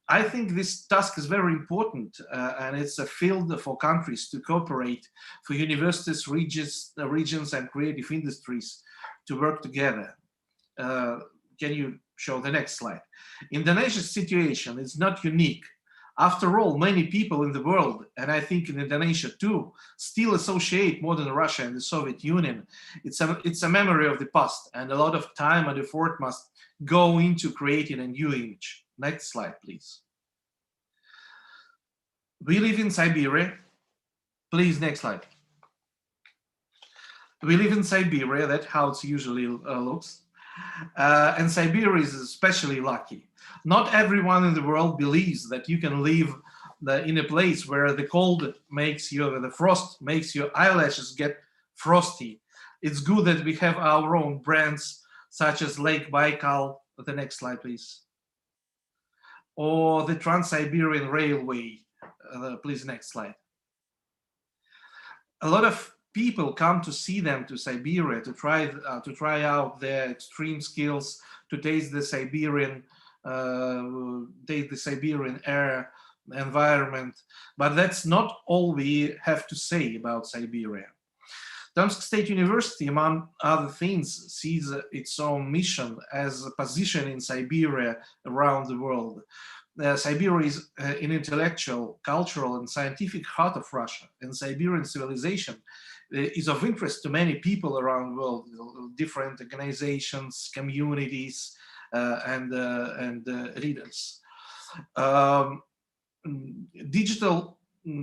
I think this task is very important, and it's a field for countries to cooperate, for universities, regions and creative industries to work together. Can you show the next slide? Indonesia's situation is not unique. After all, many people in the world, and I think in Indonesia too, still associate modern Russia and the Soviet Union. It's a memory of the past, and a lot of time and effort must go into creating a new image. Next slide, please. We live in Siberia. Please, next slide. We live in Siberia, that's how it usually looks. And Siberia is especially lucky. Not everyone in the world believes that you can live in a place where the cold makes the frost makes your eyelashes get frosty. It's good that we have our own brands, such as Lake Baikal. The next slide, please. Or the Trans-Siberian Railway. Please, next slide. A lot of people come to see them to Siberia to try out their extreme skills, to taste the Siberian air environment. But that's not all we have to say about Siberia. Tomsk State University, among other things, sees its own mission as positioning Siberia around the world. Siberia is an intellectual, cultural, and scientific heart of Russia, and Siberian civilization is of interest to many people around the world, different organizations, communities, and readers. Digital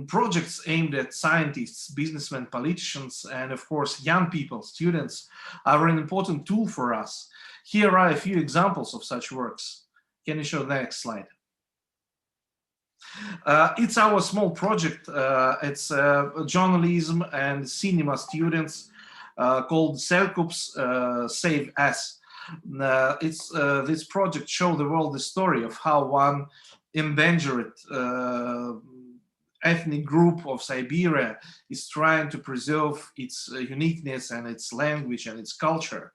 projects aimed at scientists, businessmen, politicians, and of course, young people, students, are an important tool for us. Here are a few examples of such works. Can you show the next slide? It's our small project. It's journalism and cinema students called Selkups Save Us. This project shows the world the story of how one endangered ethnic group of Siberia is trying to preserve its uniqueness and its language and its culture.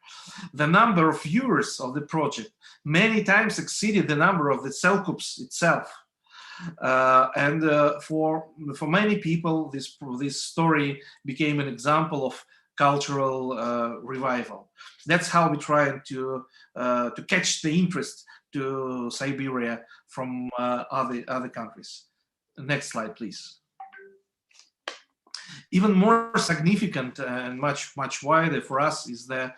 The number of viewers of the project many times exceeded the number of the Selkups itself. For many people, this story became an example of cultural revival. That's how we try to catch the interest to Siberia from other countries. Next slide, please. Even more significant and much wider for us is the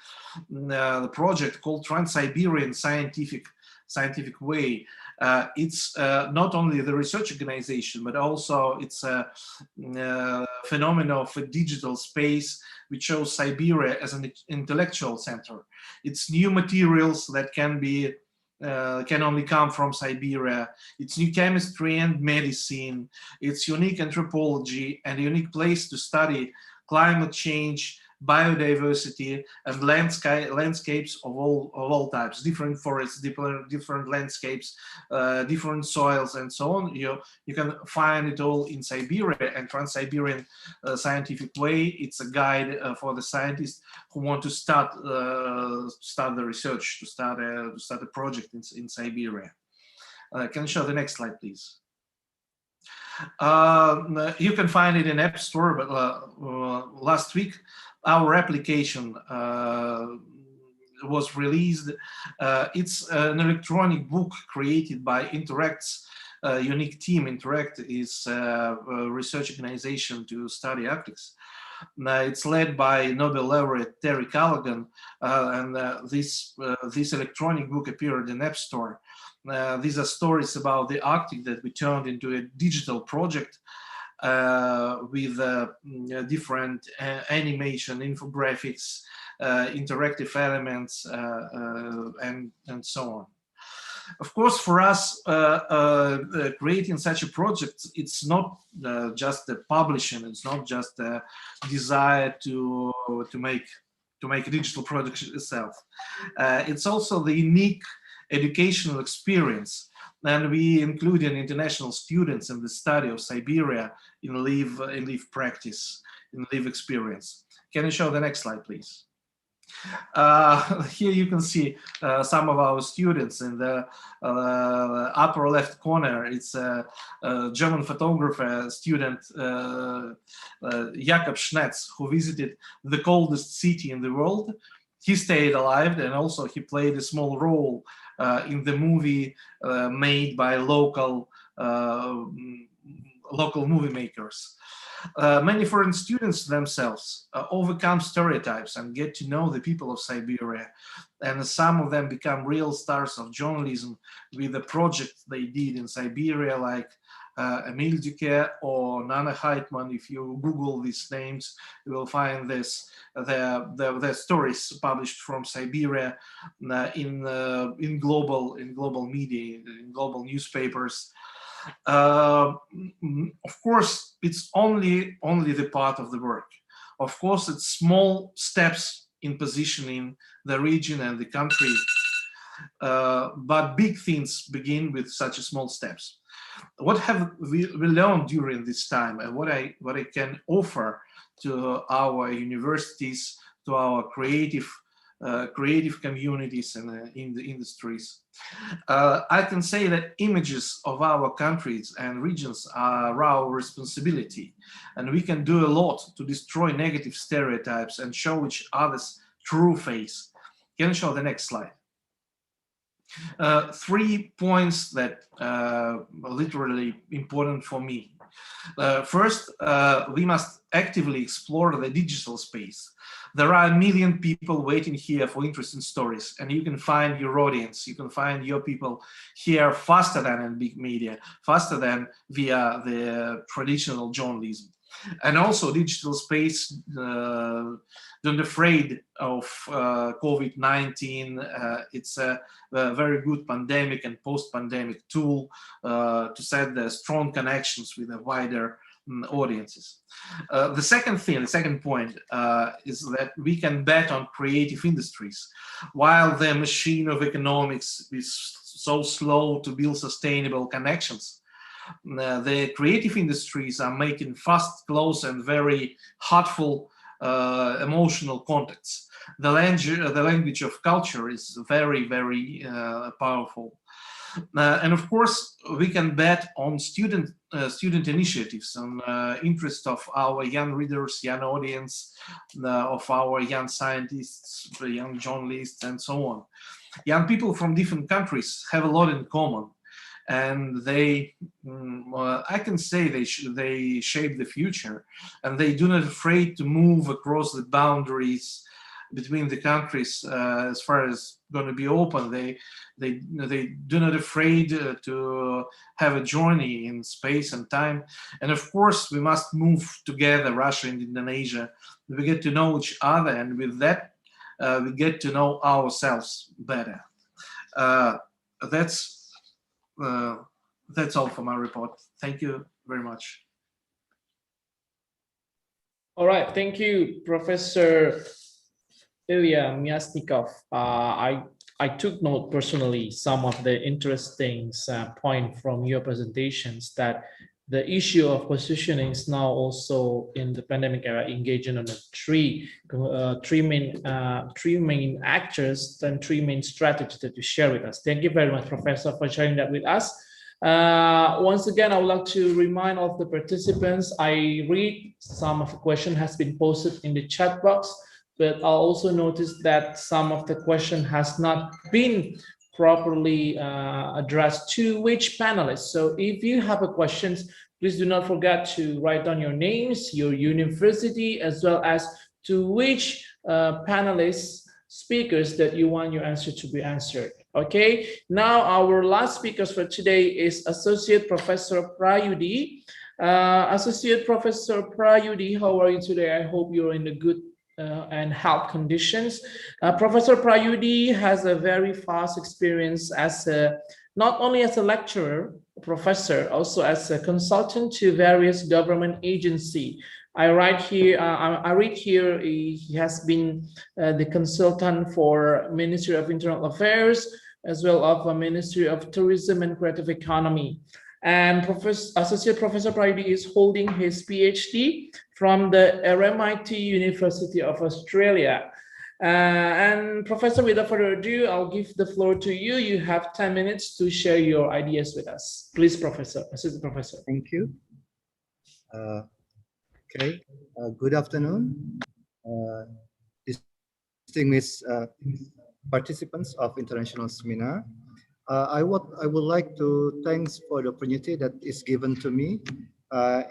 project called Trans-Siberian Scientific Way. It's not only the research organization, but also it's a phenomenon of a digital space which shows Siberia as an intellectual center. It's new materials that can only come from Siberia. It's new chemistry and medicine. It's unique anthropology and a unique place to study climate change, biodiversity, and landscapes of all types, different forests, different landscapes, different soils, and so on. You can find it all in Siberia. And Trans-Siberian Scientific Way, it's a guide for the scientists who want to start the research, to start a project in Siberia. Can you show the next slide, please? You can find it in App Store, but last week our application was released. It's an electronic book created by Interact's unique team. Interact is a research organization to study optics. It's led by Nobel laureate Terry Callaghan, and this electronic book appeared in App Store. These are stories about the Arctic that we turned into a digital project with different animation, infographics, interactive elements, and so on. Of course, for us, creating such a project, it's not just the publishing, it's not just the desire to make a digital product itself. It's also the unique educational experience, and we include international students in the study of Siberia in live practice, in live experience. Can you show the next slide, please? Here you can see some of our students in the upper left corner. It's a German photographer student, Jakob Schnetz, who visited the coldest city in the world. He stayed alive, and also he played a small role in the movie made by local movie makers. Many foreign students themselves overcome stereotypes and get to know the people of Siberia, and some of them become real stars of journalism with the projects they did in Siberia, like Emil Duque or Nana Heitman. If you Google these names, you will find their stories published from Siberia in global media, in global newspapers. Of course, it's only the part of the work. Of course, it's small steps in positioning the region and the country, but big things begin with such small steps. What have we learned during this time, and what I can offer to our universities, to our creative communities and in the industries? I can say that images of our countries and regions are our responsibility, and we can do a lot to destroy negative stereotypes and show each other's true face. Can you show the next slide? 3 points that are literally important for me. First, we must actively explore the digital space. There are 1 million people waiting here for interesting stories, and you can find your audience, you can find your people here faster than in big media, faster than via the traditional journalism. And also digital space, don't afraid of COVID-19. It's a very good pandemic and post-pandemic tool to set the strong connections with the wider audiences. The second point is that we can bet on creative industries. While the machine of economics is so slow to build sustainable connections, the creative industries are making fast, close, and very heartful emotional contacts. The language of culture is very, very powerful. And of course, we can bet on student initiatives, on interest of our young readers, young audience, of our young scientists, young journalists, and so on. Young people from different countries have a lot in common, and they, I can say they shape the future, and they do not afraid to move across the boundaries between the countries as far as going to be open. They do not afraid to have a journey in space and time. And of course, we must move together, Russia and Indonesia. We get to know each other, and with that, we get to know ourselves better. That's all for my report. Thank you very much. All right, thank you, Professor Ilya Myasnikov. I took note personally some of the interesting point from your presentations, that the issue of positioning is now also in the pandemic era engaging on three main actors and 3 main strategies that you share with us. Thank you very much, Professor, for sharing that with us. Once again, I would like to remind all of the participants, I read some of the question has been posted in the chat box, but I also noticed that some of the question has not been properly addressed to which panelists. So if you have a questions, Please do not forget to write down your names, your university, as well as to which panelists, speakers that you want your answer to be answered. Okay, now our last speakers for today is Associate Professor Prayudi. Associate Professor Prayudi, how are you today? I hope you're in the good and health conditions. Professor Prayudi has a very vast experience as not only as a lecturer, professor, also as a consultant to various government agencies. I read here he has been the consultant for Ministry of Internal Affairs, as well as the Ministry of Tourism and Creative Economy. And Associate Professor Prayudi is holding his PhD from the RMIT University of Australia. And Professor, without further ado, I'll give the floor to you. You have 10 minutes to share your ideas with us. Please, Professor, Associate Professor. Thank you. Good afternoon, distinguished participants of international seminar. I would like to thanks for the opportunity that is given to me.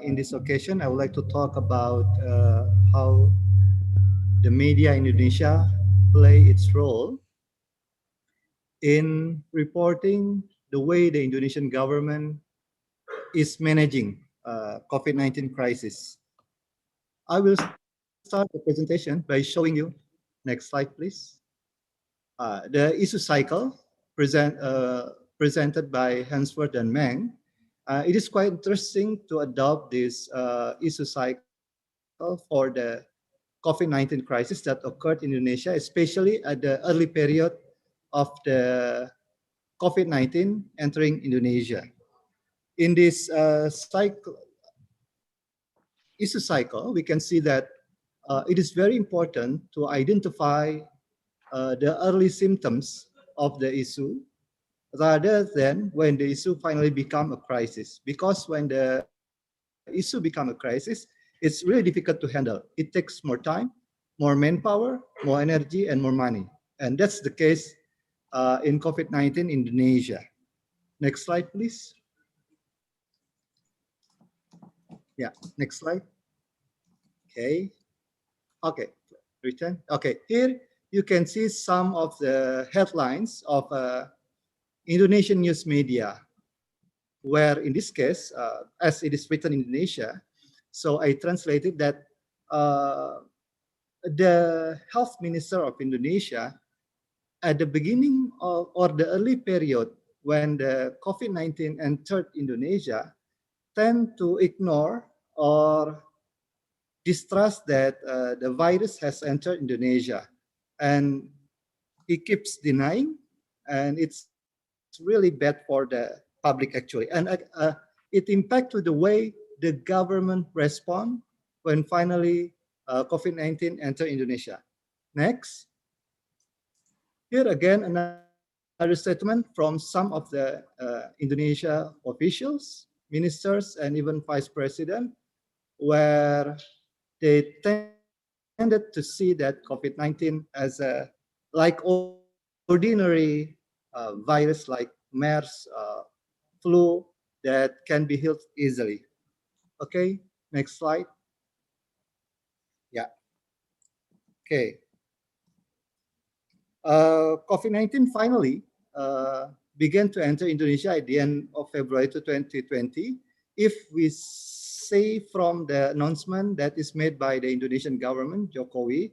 In this occasion, I would like to talk about how the media in Indonesia play its role in reporting the way the Indonesian government is managing COVID-19 crisis. I will start the presentation by showing you, next slide please, the issue cycle presented by Hansworth and Meng. It is quite interesting to adopt this issue cycle for the COVID-19 crisis that occurred in Indonesia, especially at the early period of the COVID-19 entering Indonesia. In this issue cycle, we can see that it is very important to identify the early symptoms of the issue rather than when the issue finally become a crisis. Because when the issue become a crisis, it's really difficult to handle. It takes more time, more manpower, more energy, and more money. And that's the case in COVID-19 in Indonesia. Next slide, please. Yeah, next slide. Okay. Return. Okay, here you can see some of the headlines of Indonesian news media, where in this case, as it is written in Indonesia, so I translated that the health minister of Indonesia at the beginning of, or the early period when the COVID-19 entered Indonesia, tend to ignore or distrust that the virus has entered Indonesia, and he keeps denying, and it's really bad for the public actually, and it impacted the way the government respond when finally COVID-19 entered Indonesia. Next. Here again, another statement from some of the Indonesia officials, ministers, and even vice president, where they tended to see that COVID-19 as a like ordinary virus like MERS, flu that can be healed easily. Okay, next slide. Yeah. Okay. COVID-19 finally began to enter Indonesia at the end of February 2020. If we say from the announcement that is made by the Indonesian government, Jokowi,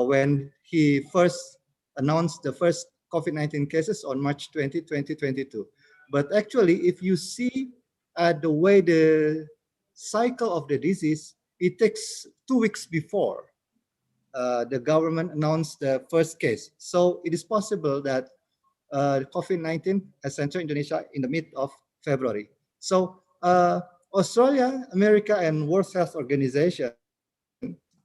when he first announced the first COVID-19 cases on March 20, 2022. But actually, if you see the way the cycle of the disease, it takes 2 weeks before the government announced the first case. So it is possible that COVID-19 has entered Indonesia in the mid of February. So Australia, America, and World Health Organization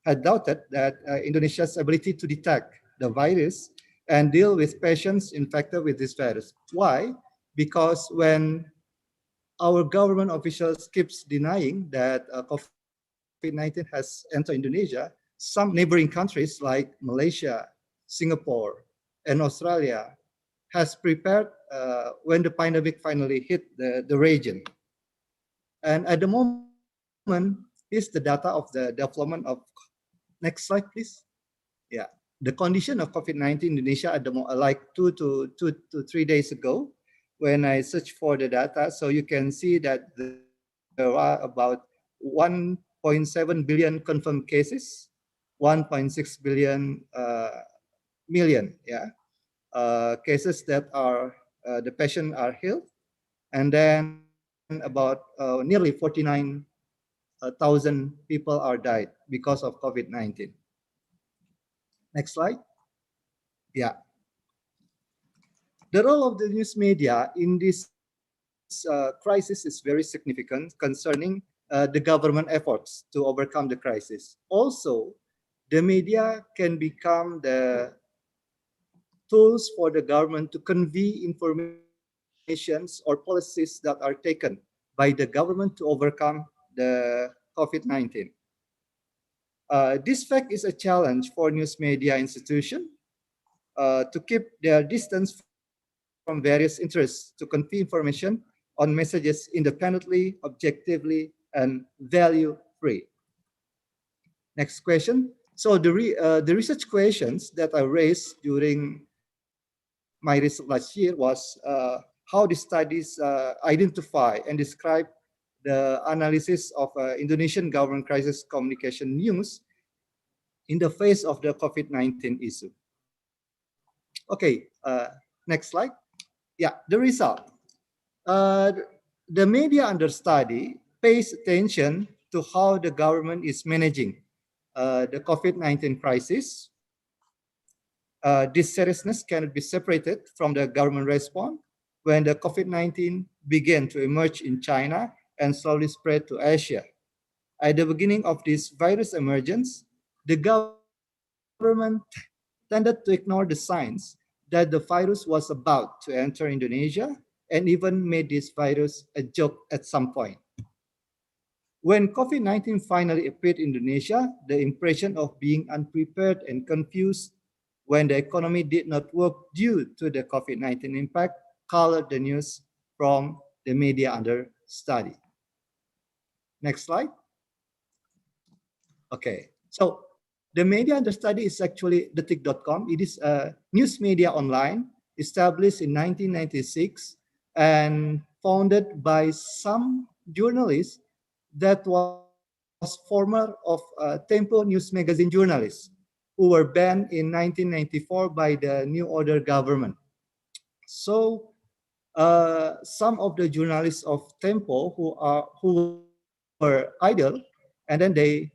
had doubted that Indonesia's ability to detect the virus and deal with patients infected with this virus. Why? Because when our government officials keeps denying that COVID-19 has entered Indonesia, some neighboring countries like Malaysia, Singapore, and Australia has prepared when the pandemic finally hit the region. And at the moment, here's the data of the development of, next slide, please. Yeah, the condition of COVID-19 in Indonesia at the like 2 to 3 days ago, when I searched for the data, so you can see that there are about 1.7 billion confirmed cases, 1.6 billion million, yeah, cases that are the patient are healed, and then about nearly 49,000 people are died because of COVID-19. Next slide. Yeah. The role of the news media in this crisis is very significant concerning the government efforts to overcome the crisis. Also, the media can become the tools for the government to convey informations or policies that are taken by the government to overcome the COVID-19. This fact is a challenge for news media institutions to keep their distance from various interests to convey information on messages independently, objectively, and value-free. Next question. So the research questions that I raised during my research last year was how the studies identify and describe the analysis of Indonesian government crisis communication news in the face of the COVID-19 issue. Okay, next slide. Yeah, the result. The media under study pays attention to how the government is managing the COVID-19 crisis. This seriousness cannot be separated from the government response when the COVID-19 began to emerge in China and slowly spread to Asia. At the beginning of this virus emergence, the government tended to ignore the signs that the virus was about to enter Indonesia and even made this virus a joke at some point. When COVID-19 finally appeared in Indonesia, the impression of being unprepared and confused when the economy did not work due to the COVID-19 impact colored the news from the media under study. Next slide. Okay, so the media under study is actually detik.com. It is a news media online established in 1996 and founded by some journalists that was former of Tempo News magazine journalists who were banned in 1994 by the New Order government. So some of the journalists of Tempo who were idle, and then they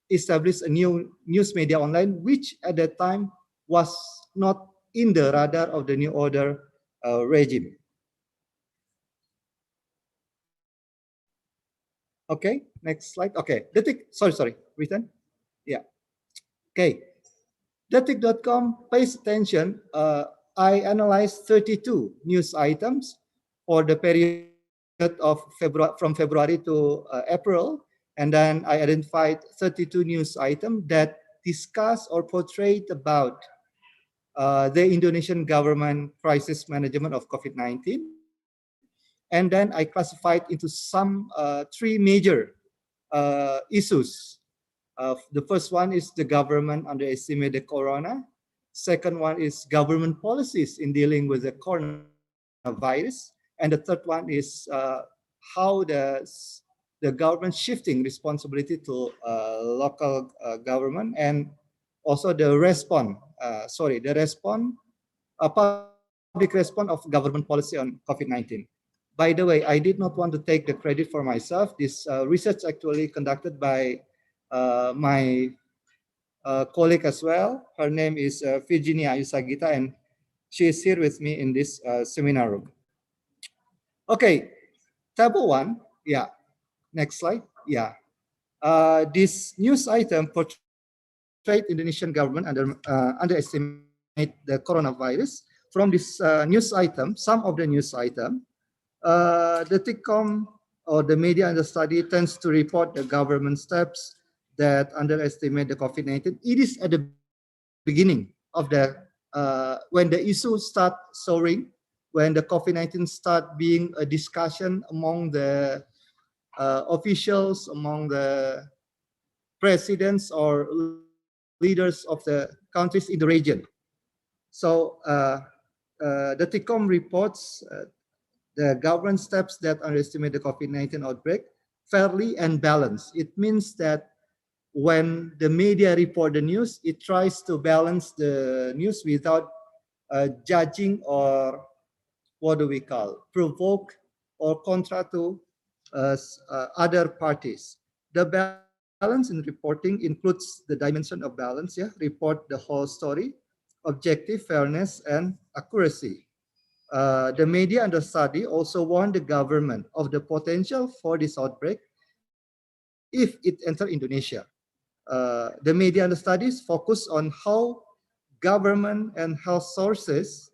established a new news media online, which at that time was not in the radar of the New Order regime. Okay, next slide. Okay, Detik, sorry, written. Yeah. Okay, Detik.com pays attention. I analyzed 32 news items for the period of from February to April, and then I identified 32 news items that discuss or portrayed about the Indonesian government crisis management of COVID-19. And then I classified into some three major issues. The first one is the government underestimated corona. Second one is government policies in dealing with the coronavirus. And the third one is how the government shifting responsibility to local government, and also the public response of government policy on COVID-19. By the way, I did not want to take the credit for myself. This research actually conducted by my colleague as well. Her name is Virginia Ayusagita, and she is here with me in this seminar room. Okay, table one. Yeah, next slide. Yeah, this news item portrayed Indonesian government underestimate the coronavirus. From this news item, some of the news item, the TICCOM or the media under study tends to report the government steps that underestimate the COVID-19. It is at the beginning of the, when the issue start soaring, when the COVID-19 start being a discussion among the officials, among the presidents or leaders of the countries in the region. So the TICOM reports the government steps that underestimate the COVID-19 outbreak fairly and balanced. It means that when the media report the news, it tries to balance the news without judging or what do we call, provoke or contra to other parties. The balance in reporting includes the dimension of balance, yeah, report the whole story, objective, fairness, and accuracy. The media under study also warned the government of the potential for this outbreak if it entered Indonesia. The media under studies focus on how government and health sources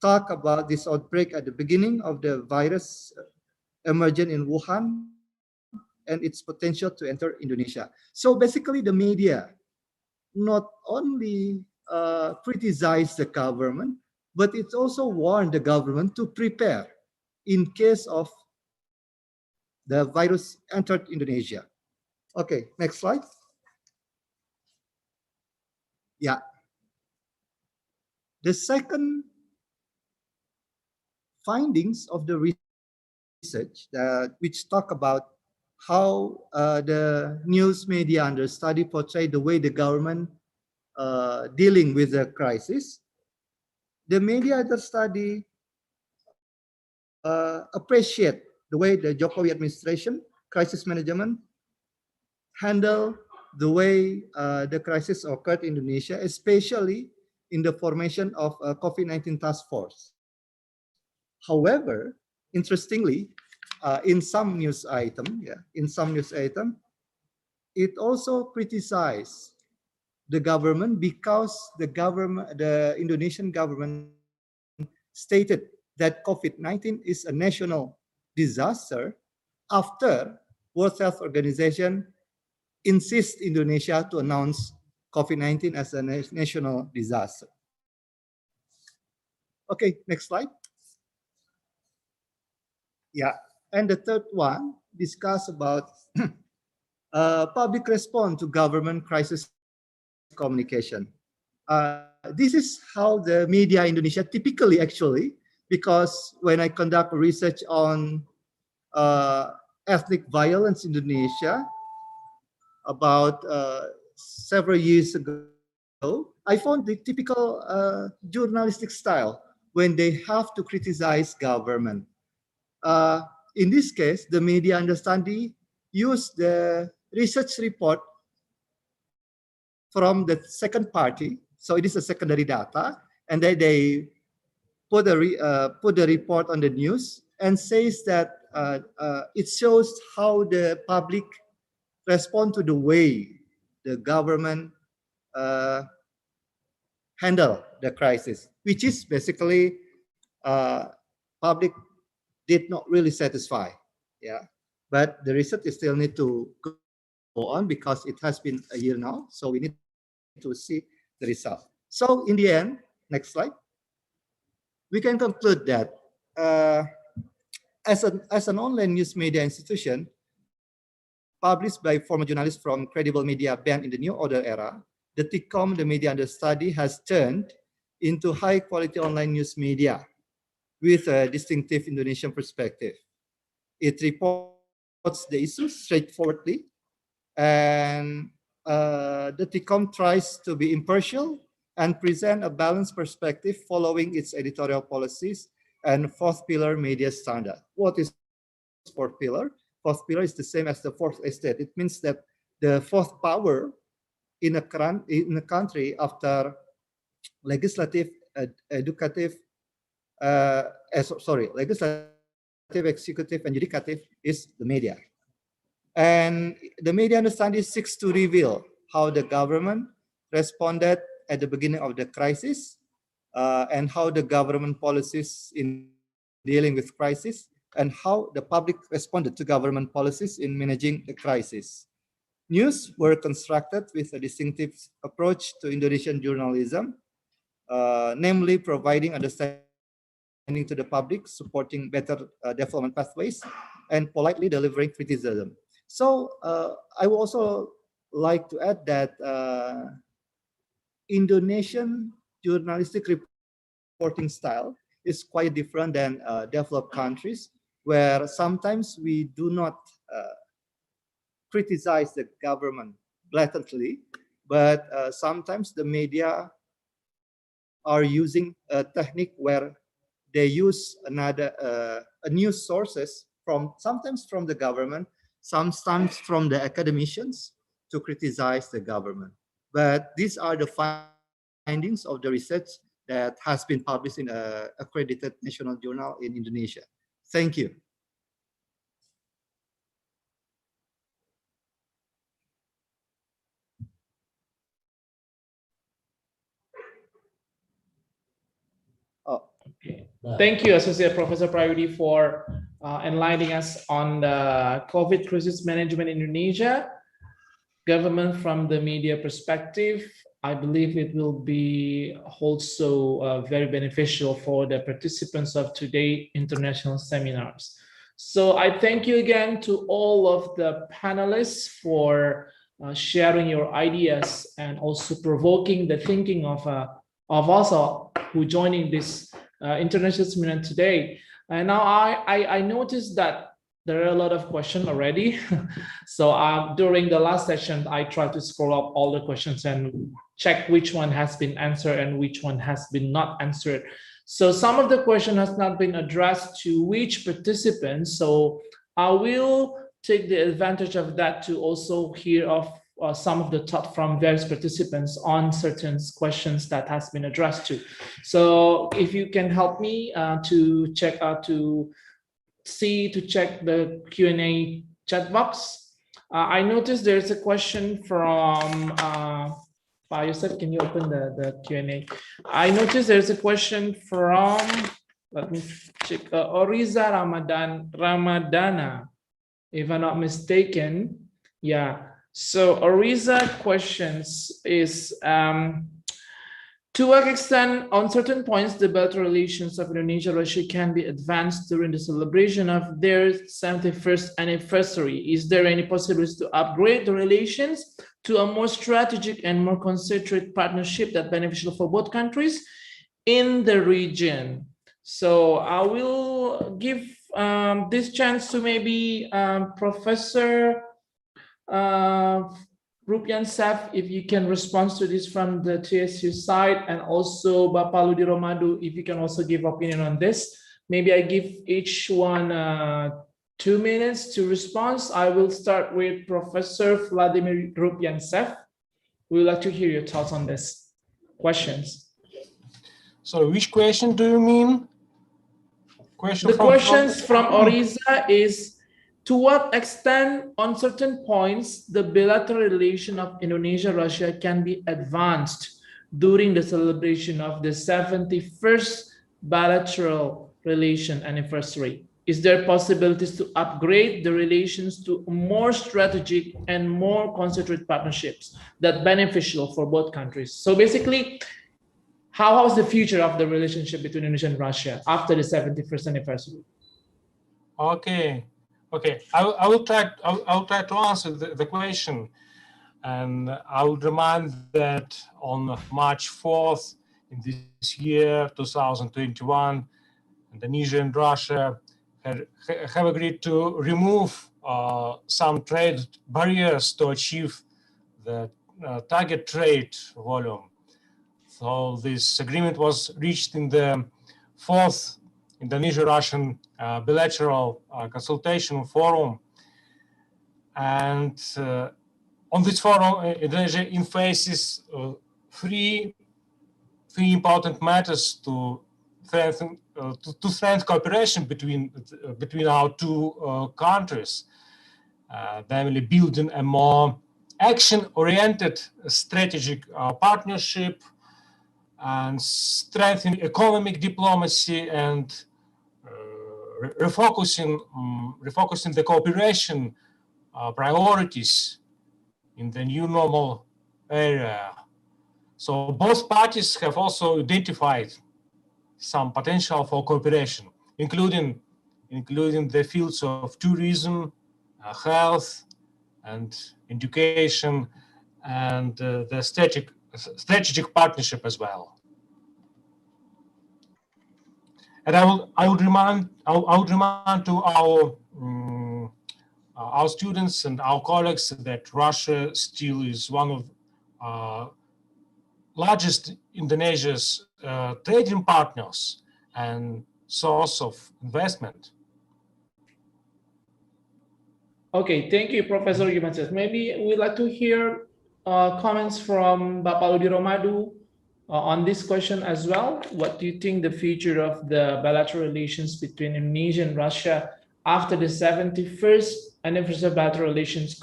talk about this outbreak at the beginning of the virus emerging in Wuhan and its potential to enter Indonesia. So basically the media not only criticize the government, but it also warned the government to prepare in case of the virus entered Indonesia. Okay, next slide. Yeah. The second findings of the research which talk about how the news media under study portray the way the government dealing with the crisis. The media under study appreciate the way the Jokowi administration crisis management handle the way the crisis occurred in Indonesia, especially in the formation of a COVID-19 task force. However, interestingly, in some news item, it also criticized the government because the Indonesian government stated that COVID-19 is a national disaster after World Health Organization insists Indonesia to announce COVID-19 as a national disaster. Okay, next slide. Yeah, and the third one discuss about public response to government crisis communication. This is how the media in Indonesia typically actually, because when I conduct research on ethnic violence in Indonesia about several years ago, I found the typical journalistic style when they have to criticize government. In this case, the media understanding use the research report from the second party. So it is a secondary data, and then they put the report on the news and says that it shows how the public respond to the way the government handle the crisis, which is basically public did not really satisfy. Yeah, but the research still need to go on because it has been a year now, so we need to see the result. So in the end, next slide, we can conclude that as an online news media institution published by former journalists from credible media banned in the New Order era, the TICOM, the media under study, has turned into high quality online news media with a distinctive Indonesian perspective. It reports the issues straightforwardly, and the TICOM tries to be impartial and present a balanced perspective following its editorial policies and fourth pillar media standard. What is fourth pillar? Fourth pillar is the same as the fourth estate. It means that the fourth power in a country after legislative, legislative, executive, and judicative is the media. And the media understanding seeks to reveal how the government responded at the beginning of the crisis and how the government policies in dealing with crisis and how the public responded to government policies in managing the crisis. News were constructed with a distinctive approach to Indonesian journalism, namely providing understanding to the public, supporting better development pathways, and politely delivering criticism. So I would also like to add that Indonesian journalistic reporting style is quite different than developed countries, where sometimes we do not criticize the government blatantly, but sometimes the media are using a technique where they use news sources from sometimes from the government, sometimes from the academicians to criticize the government. But these are the findings of the research that has been published in an accredited national journal in Indonesia. Thank you. Okay. Thank you, Associate Professor Prayudi, for enlightening us on the COVID crisis management in Indonesia, government from the media perspective. I believe it will be also very beneficial for the participants of today's international seminars. So I thank you again to all of the panelists for sharing your ideas and also provoking the thinking of us all who joining this international seminar today. And now I noticed that there are a lot of questions already. So during the last session, I tried to scroll up all the questions and check which one has been answered and which one has been not answered. So some of the question has not been addressed to which participants. So I will take the advantage of that to also hear of some of the thought from various participants on certain questions that has been addressed to. So if you can help me to check out to check the Q&A chat box. I noticed there's a question from Pa Yosef, can you open the Q&A? I noticed there's a question from, let me check, Oriza Ramadana, if I'm not mistaken. Yeah, so Oriza questions is, to what extent, on certain points, the bilateral relations of Indonesia-Russia can be advanced during the celebration of their 71st anniversary? Is there any possibility to upgrade the relations to a more strategic and more concentrated partnership that's beneficial for both countries in the region? So I will give this chance to maybe Professor Rupian Saf, if you can respond to this from the TSU side, and also Bapak Ludi Romadu, if you can also give opinion on this. Maybe I give each one 2 minutes to respond. I will start with Professor Vladimir Rupian Saf. We would like to hear your thoughts on this. Questions? So which question do you mean? The questions from Oriza is, to what extent, on certain points, the bilateral relation of Indonesia-Russia can be advanced during the celebration of the 71st bilateral relation anniversary? Is there possibilities to upgrade the relations to more strategic and more concentrated partnerships that beneficial for both countries? So basically, how's the future of the relationship between Indonesia and Russia after the 71st anniversary? Okay, I will try to answer the question, and I would remind that on March 4th in this year, 2021, Indonesia and Russia have agreed to remove some trade barriers to achieve the target trade volume. So this agreement was reached in the 4th Indonesia-Russian bilateral consultation forum, and on this forum, Indonesia faces three important matters to strengthen cooperation between our two countries, namely building a more action-oriented strategic partnership, and strengthening economic diplomacy, and refocusing the cooperation priorities in the new normal area. So both parties have also identified some potential for cooperation, including including the fields of tourism, health, and education, and the strategic partnership as well. And I would remind to our students and our colleagues that Russia still is one of largest Indonesia's trading partners and source of investment. Okay, thank you, Professor Yumansyah. Maybe we'd like to hear comments from Bapak Ludi Romadu on this question as well. What do you think the future of the bilateral relations between Indonesia and Russia after the 71st anniversary of bilateral relations?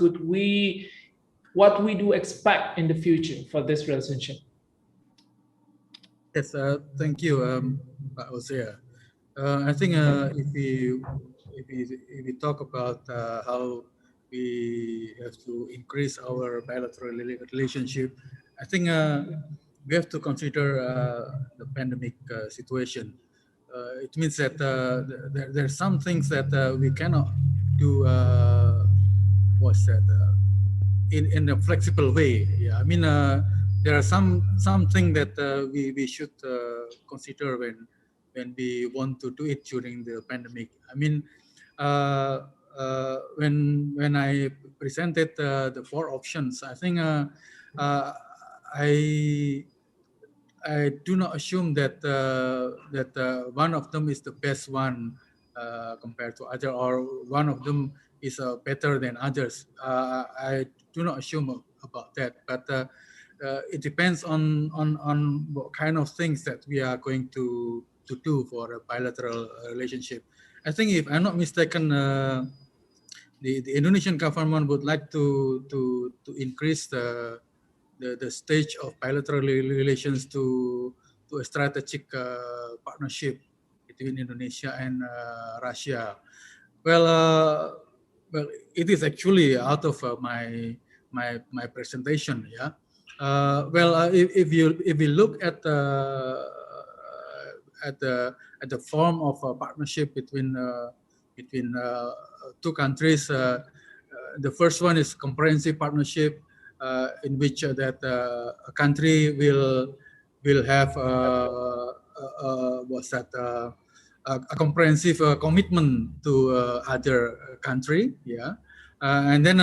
What we do expect in the future for this relationship? Yes, thank you, Pak Hosea. I think if we talk about how we have to increase our bilateral relationship, I think we have to consider the pandemic situation. It means that there are some things that we cannot do. What's that? In a flexible way. Yeah, I mean, there are something that we should consider when we want to do it during the pandemic. I mean, when I presented the 4 options, I think I do not assume that one of them is the best one compared to other, or one of them is better than others. I do not assume about that, but it depends on what kind of things that we are going to do for a bilateral relationship. I think, if I'm not mistaken, the Indonesian government would like to increase the stage of bilateral relations to a strategic partnership between Indonesia and Russia. Well, it is actually out of my presentation. Yeah. If you look at the form of a partnership between two countries, the first one is comprehensive partnership, in which that a country will have a comprehensive commitment to other country. Yeah. And then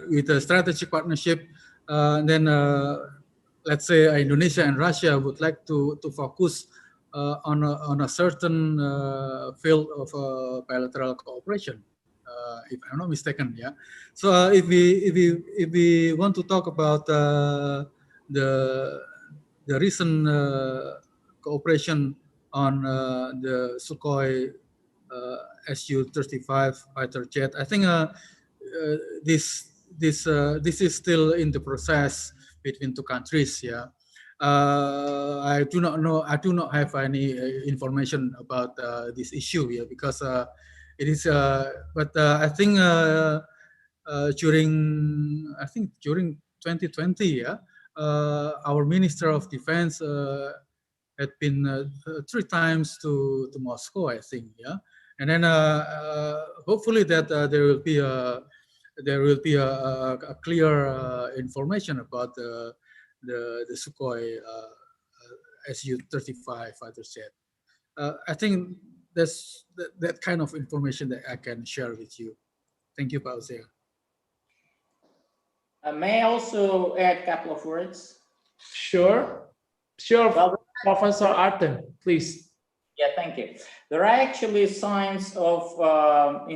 with a strategic partnership, then let's say Indonesia and Russia would like to focus on a certain field of bilateral cooperation, if I'm not mistaken. Yeah. So if we want to talk about the recent cooperation on the Sukhoi Su-35 fighter jet, I think this is still in the process between two countries. Yeah. I do not know. I do not have any information about this issue here, because it is. But I think during 2020, yeah, our Minister of Defense had been 3 times to Moscow, I think. Yeah, and then hopefully that there will be a clear information about the Sukhoi Su-35 fighter jet. I think that's that kind of information that I can share with you. Thank you, Pak Hosea. May I also add a couple of words? Sure. Well, Professor Arten, please. Yeah, thank you. There are actually signs of our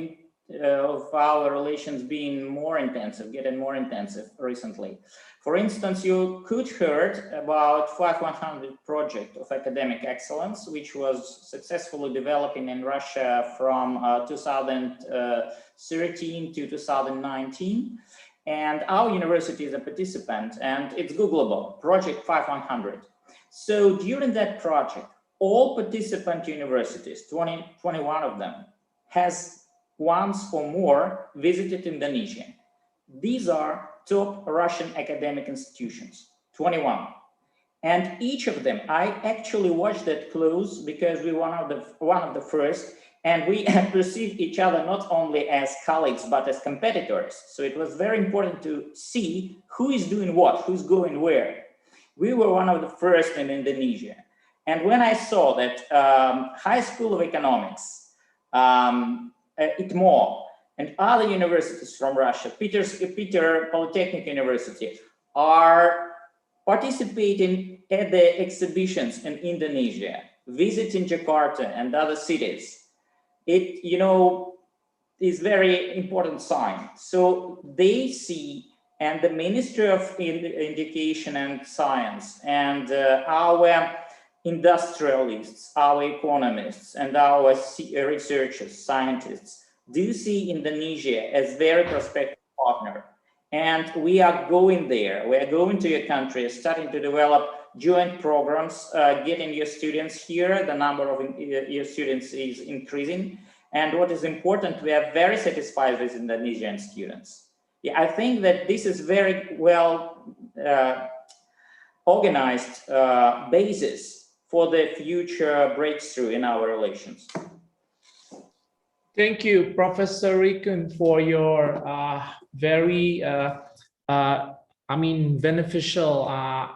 relations being more intensive, getting more intensive recently. For instance, you could heard about 5100 project of academic excellence, which was successfully developing in Russia from 2013 to 2019. And our university is a participant, and it's Googleable, Project 5100. So during that project, all participant universities, 21 of them, has once or more visited Indonesia. These are top Russian academic institutions, 21. And each of them, I actually watched that close because we were one of the first, And we perceived each other not only as colleagues, but as competitors. So it was very important to see who is doing what, who's going where. We were one of the first in Indonesia. And when I saw that High School of Economics, ITMO, and other universities from Russia, Peter Polytechnic University, are participating at the exhibitions in Indonesia, visiting Jakarta and other cities, it, is very important sign. So they see, and the Ministry of Education and Science and our industrialists, our economists, and our researchers, scientists, do see Indonesia as very prospective partner. And we are going there. We are going to your country, starting to develop joint programs, getting your students here. The number of your students is increasing. And what is important, we are very satisfied with Indonesian students. Yeah, I think that this is very well organized basis for the future breakthrough in our relations. Thank you, Professor Rikun, for your very, beneficial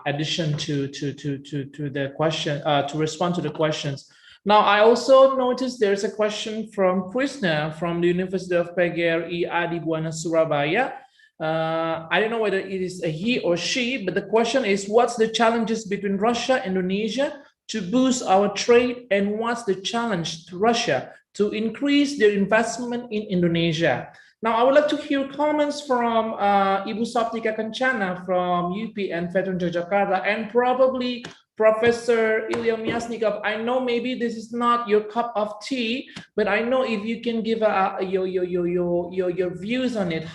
addition to the question, to respond to the questions. Now, I also noticed there's a question from Krishna from the University of PGRI Adibuana, Surabaya. I don't know whether it is a he or she, but the question is, what's the challenges between Russia and Indonesia to boost our trade, and what's the challenge to Russia to increase their investment in Indonesia? Now, I would like to hear comments from Ibu Saptika Kencana from UP and Veteran Yogyakarta, and probably Professor Ilya Myasnikov. I know maybe this is not your cup of tea, but I know if you can give your views on it.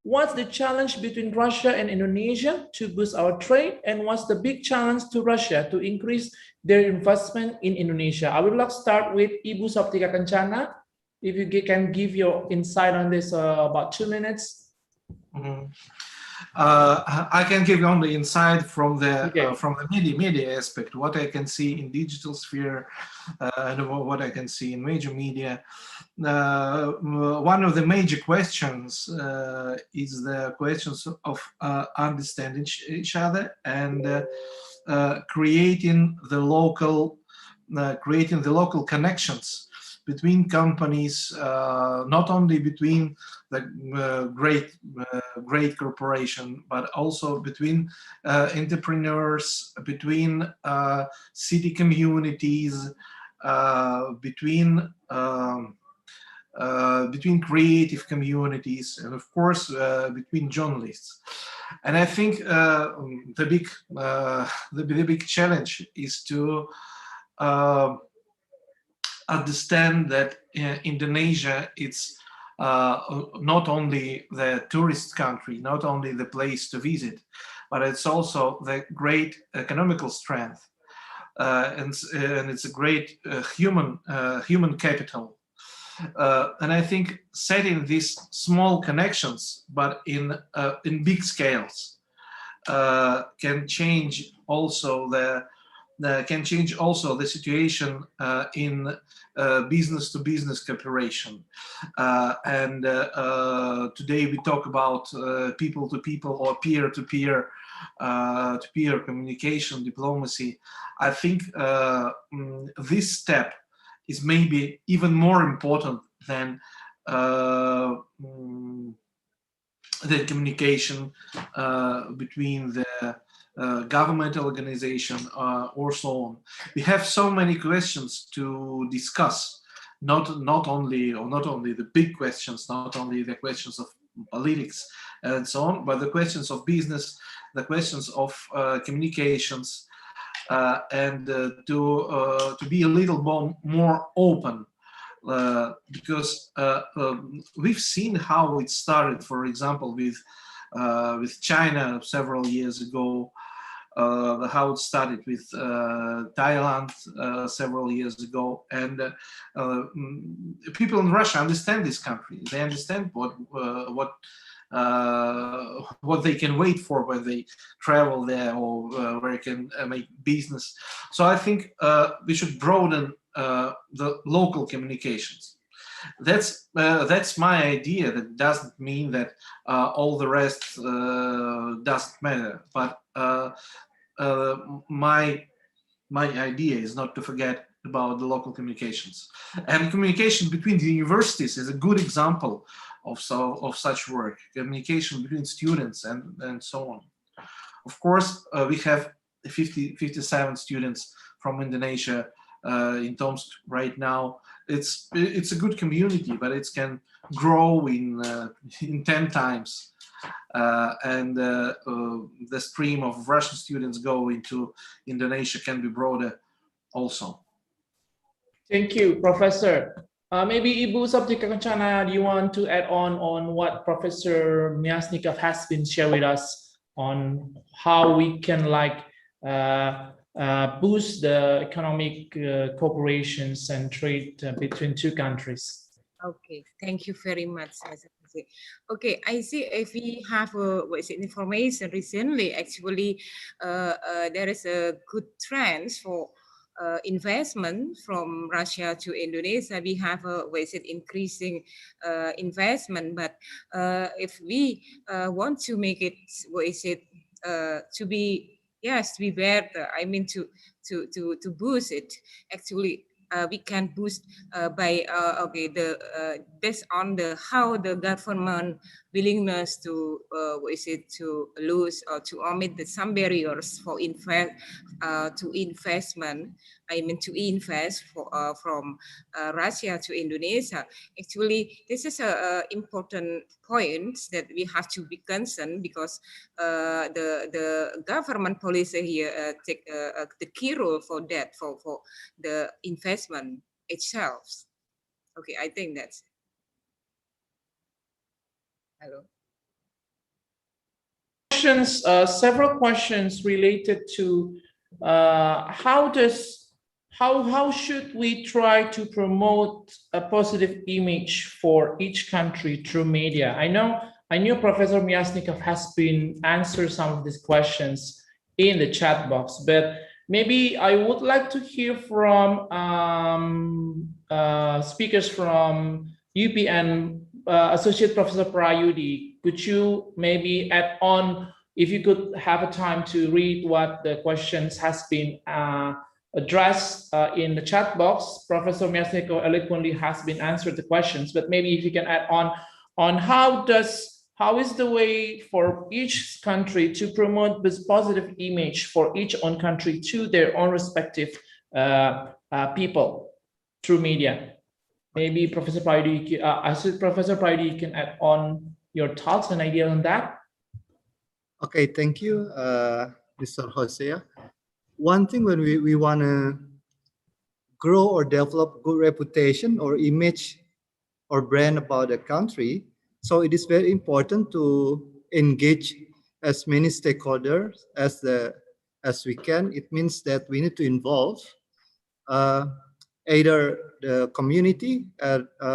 What's the challenge between Russia and Indonesia to boost our trade, and what's the big challenge to Russia to increase their investment in Indonesia? I would like to start with Ibu Saptika Kencana. If you can give your insight on this, about 2 minutes. Mm-hmm. I can give you only insight from the media aspect, what I can see in digital sphere, and what I can see in major media. One of the major questions is the questions of understanding each other and creating the local connections between companies, not only between the great corporation, but also between entrepreneurs, between city communities, between creative communities, and of course between journalists. And I think the big challenge is to understand that Indonesia, it's not only the tourist country, not only the place to visit, but it's also the great economical strength, and it's a great human capital. And I think setting these small connections, but in big scales, can change also the situation in business-to-business cooperation. And today we talk about people-to-people or peer-to-peer communication, diplomacy. I think this step is maybe even more important than the communication between the government organization or so on. We have so many questions to discuss, not only the big questions, not only the questions of politics and so on, but the questions of business, the questions of communications, and to be a little more open, because we've seen how it started, for example, with China several years ago, how it started with Thailand several years ago, and people in Russia understand this country. They understand what they can wait for when they travel there, or where they can make business. So I think we should broaden the local communications. That's my idea. That doesn't mean that all the rest doesn't matter. But my idea is not to forget about the local communications. And communication between the universities is a good example of such work. Communication between students and so on. Of course, we have 57 students from Indonesia in Tomsk right now. It's a good community, but it can grow in 10 times. And the stream of Russian students going to Indonesia can be broader also. Thank you, Professor. Maybe Ibu Sabjika Kencana, do you want to add on what Professor Miasnikov has been shared with us on how we can boost the economic cooperations and trade between two countries? Okay, thank you very much. Okay, I see if we have information recently, actually, there is a good trend for investment from Russia to Indonesia. We have increasing investment, but if we want to make it to be better, I mean to boost it, actually we can boost by based on how the government willingness to to lose or to omit some barriers for investment. I mean to invest from Russia to Indonesia. Actually, this is a important point that we have to be concerned, because the government policy here take the key role for that, for the investment itself. Okay, I think that's it. Hello. Questions, several questions related to how should we try to promote a positive image for each country through media? I know Professor Miasnikov has been answered some of these questions in the chat box, but maybe I would like to hear from speakers from UPN. Associate Professor Prayudi, could you maybe add on, if you could have a time to read what the questions has been addressed in the chat box. Professor Miasnikov eloquently has been answered the questions, but maybe if you can add on how is the way for each country to promote this positive image for each own country to their own respective people through media. Maybe Professor Prayudi, Professor Prayudi, you can add on your thoughts and ideas on that. Okay, thank you, Mr. Hosea. One thing when we want to grow or develop good reputation or image or brand about a country, so it is very important to engage as many stakeholders as we can. It means that we need to involve either the community,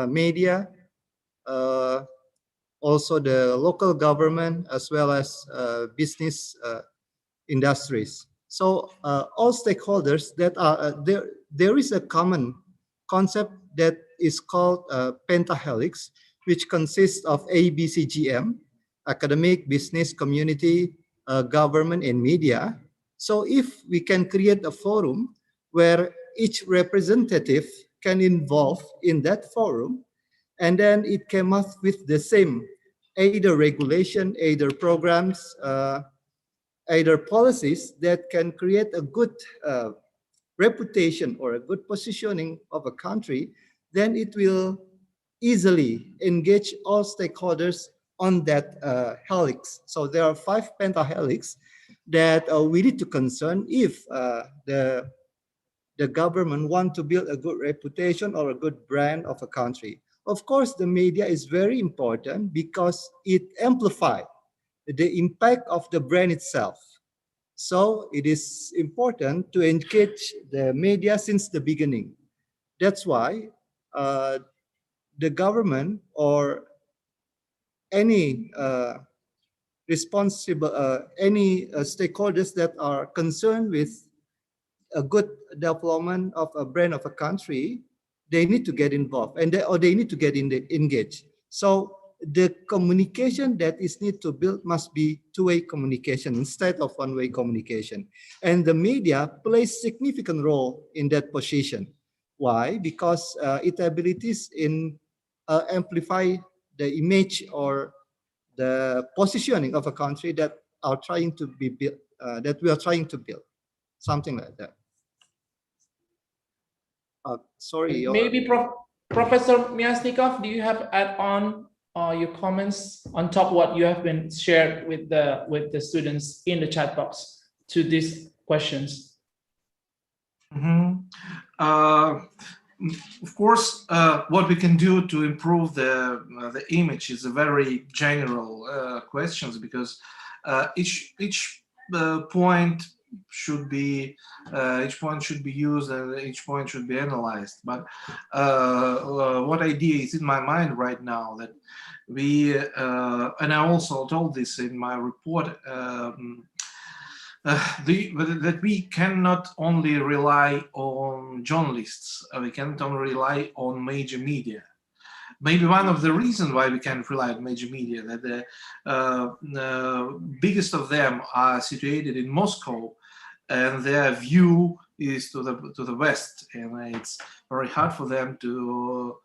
media, also the local government, as well as business industries. So all stakeholders that are there is a common concept that is called pentahelix, which consists of ABCGM, academic, business, community, government, and media. So if we can create a forum where each representative can involve in that forum, and then it came up with the same either regulation, either programs, either policies that can create a good reputation or a good positioning of a country, then it will easily engage all stakeholders on that helix. So there are 5 pentahelix that we need to concern if the government want to build a good reputation or a good brand of a country. Of course, the media is very important because it amplifies the impact of the brand itself. So it is important to engage the media since the beginning. That's why the government or any responsible, any stakeholders that are concerned with a good development of a brand of a country, they need to get involved and they need to get engaged. So the communication that is need to build must be two-way communication instead of one-way communication. And the media plays significant role in that position. Why? Because its abilities in amplify the image or the positioning of a country that are trying to be built, that we are trying to build, something like that. Sorry. Maybe Professor Myasnikov, do you have add on your comments on top what you have been shared with the students in the chat box to these questions? Of course, what we can do to improve the image is a very general questions, because each point should be used and each point should be analyzed. But what idea is in my mind right now that we and I also told this in my report, that we cannot only rely on journalists, we cannot only rely on major media. Maybe one of the reasons why we can't rely on major media, that the biggest of them are situated in Moscow, and their view is to the west, and it's very hard for them to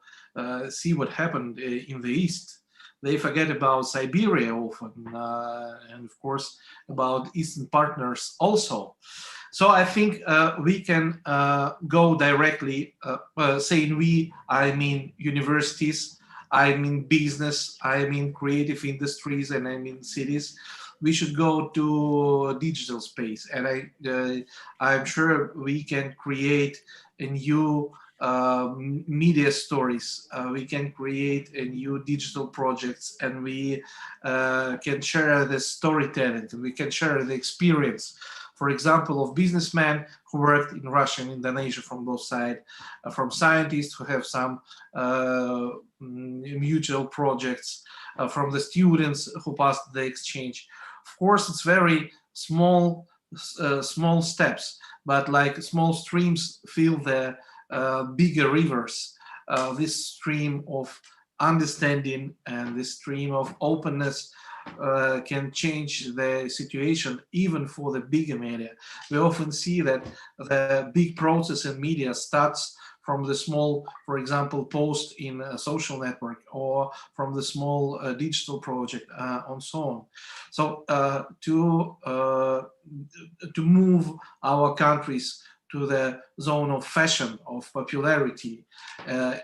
see what happened in the east. They forget about Siberia often, and of course about Eastern partners also. So I think we can go directly, saying we, I mean universities, I mean business, I mean creative industries, and I mean cities. We should go to digital space, and I'm sure we can create a new media stories. We can create a new digital projects, and we can share the storytelling, and we can share the experience. For example, of businessmen who worked in Russia and Indonesia from both sides, from scientists who have some mutual projects, from the students who passed the exchange. Of course, it's very small steps, but like small streams fill the bigger rivers. This stream of understanding and this stream of openness can change the situation even for the bigger media. We often see that the big process in media starts from the small, for example, post in a social network, or from the small digital project, and so on. So to move our countries to the zone of fashion, of popularity,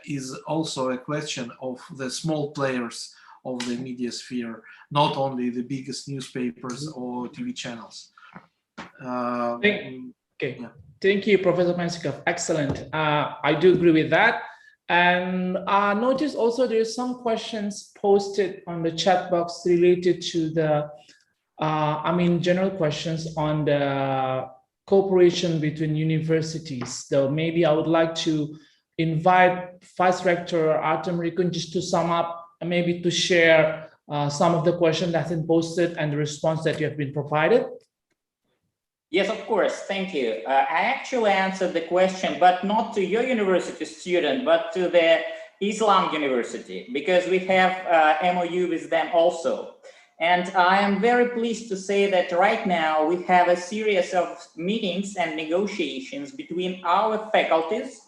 is also a question of the small players of the media sphere, not only the biggest newspapers or TV channels. Thank you, Professor Myasnikov. Excellent. I do agree with that. And notice also there's some questions posted on the chat box related to the, general questions on the cooperation between universities. So maybe I would like to invite Vice Rector Artem Rikun just to sum up and maybe to share some of the questions that have been posted and the response that you have been provided. Yes, of course. Thank you. I actually answered the question, but not to your university student, but to the Islam University, because we have MOU with them also. And I am very pleased to say that right now we have a series of meetings and negotiations between our faculties,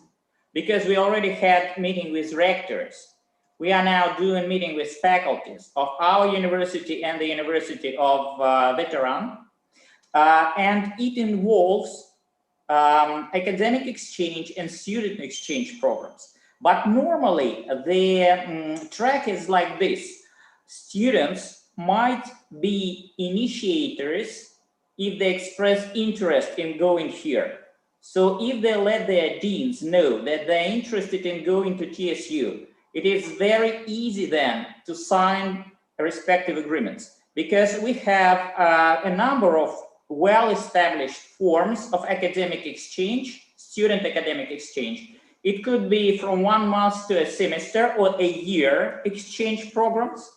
because we already had meeting with rectors. We are now doing meeting with faculties of our university and the University of Veteran. And it involves academic exchange and student exchange programs. But normally the track is like this. Students might be initiators if they express interest in going here. So if they let their deans know that they're interested in going to TSU, it is very easy then to sign respective agreements, because we have a number of well-established forms of academic exchange, student academic exchange. It could be from 1 month to a semester or a year exchange programs.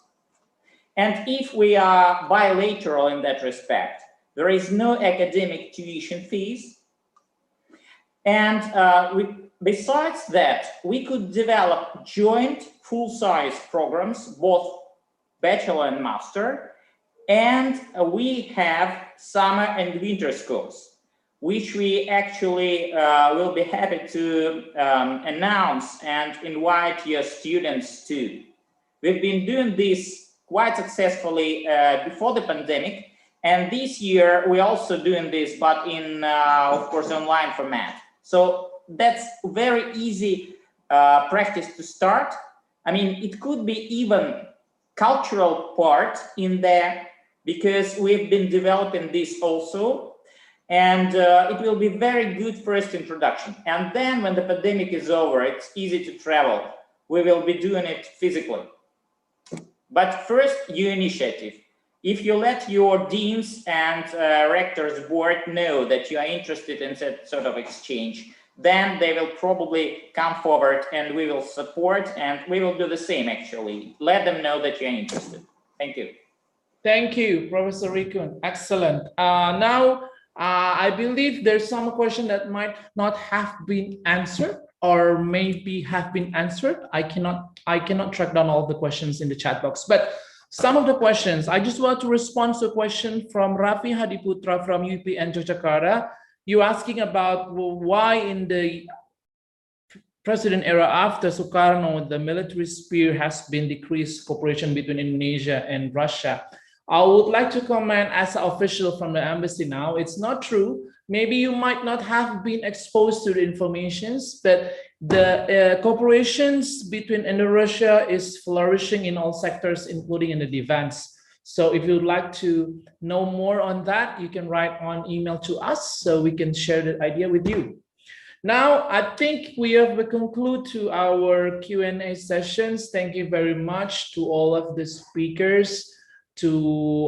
And if we are bilateral in that respect, there is no academic tuition fees. And besides that, we could develop joint full-size programs, both bachelor and master, and we have summer and winter schools, which we actually will be happy to announce and invite your students to. We've been doing this quite successfully before the pandemic, and this year we're also doing this, but in, of course, online format. So that's very easy practice to start. I mean, it could be even cultural part in there, because we've been developing this also, and it will be very good first introduction. And then when the pandemic is over, it's easy to travel. We will be doing it physically. But first, your initiative. If you let your deans and rectors board know that you are interested in that sort of exchange, then they will probably come forward and we will support, and we will do the same actually. Let them know that you're interested. Thank you. Thank you, Professor Rikun. Excellent. Now, I believe there's some question that might not have been answered, or maybe have been answered. I cannot track down all the questions in the chat box, but some of the questions, I just want to respond to a question from Raffi Hadiputra from UPN Yogyakarta. You're asking about why in the president era after Sukarno, the military sphere has been decreased cooperation between Indonesia and Russia. I would like to comment as an official from the embassy now, it's not true. Maybe you might not have been exposed to the informations, but the cooperations between Indonesia and Russia is flourishing in all sectors, including in the defense. So if you'd like to know more on that, you can write on email to us so we can share the idea with you. Now, I think we have concluded to our Q&A sessions. Thank you very much to all of the speakers, to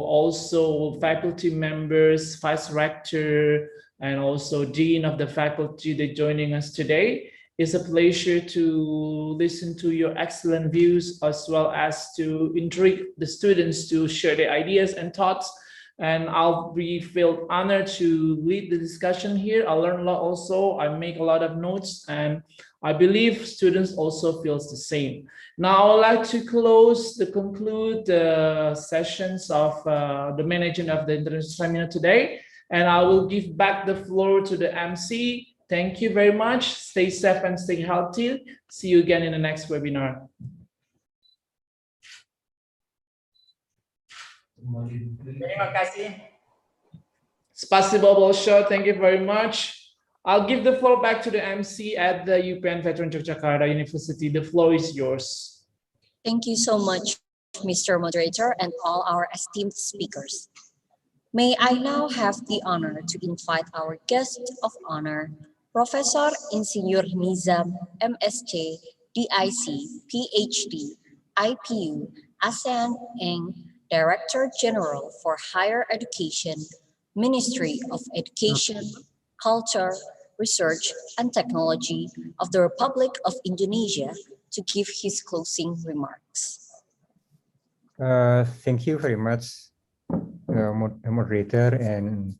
also faculty members, vice rector, and also dean of the faculty that joining us today. It's a pleasure to listen to your excellent views, as well as to intrigue the students to share their ideas and thoughts. And I'll feel honored to lead the discussion here. I learn a lot also. I make a lot of notes, and I believe students also feels the same. Now I'd like to conclude the sessions of the management of the International Seminar today. And I will give back the floor to the MC. Thank you very much. Stay safe and stay healthy. See you again in the next webinar. Terima kasih. Spasibo Bolsho, thank you very much. I'll give the floor back to the MC at the UPN Veteran Yogyakarta University. The floor is yours. Thank you so much, Mr. Moderator, and all our esteemed speakers. May I now have the honor to invite our guest of honor, Professor Insinyur Nizam, MSc, DIC, PhD, IPU, ASEAN, and Director General for Higher Education, Ministry of Education, Culture, Research, and Technology of the Republic of Indonesia to give his closing remarks. Thank you very much, moderator and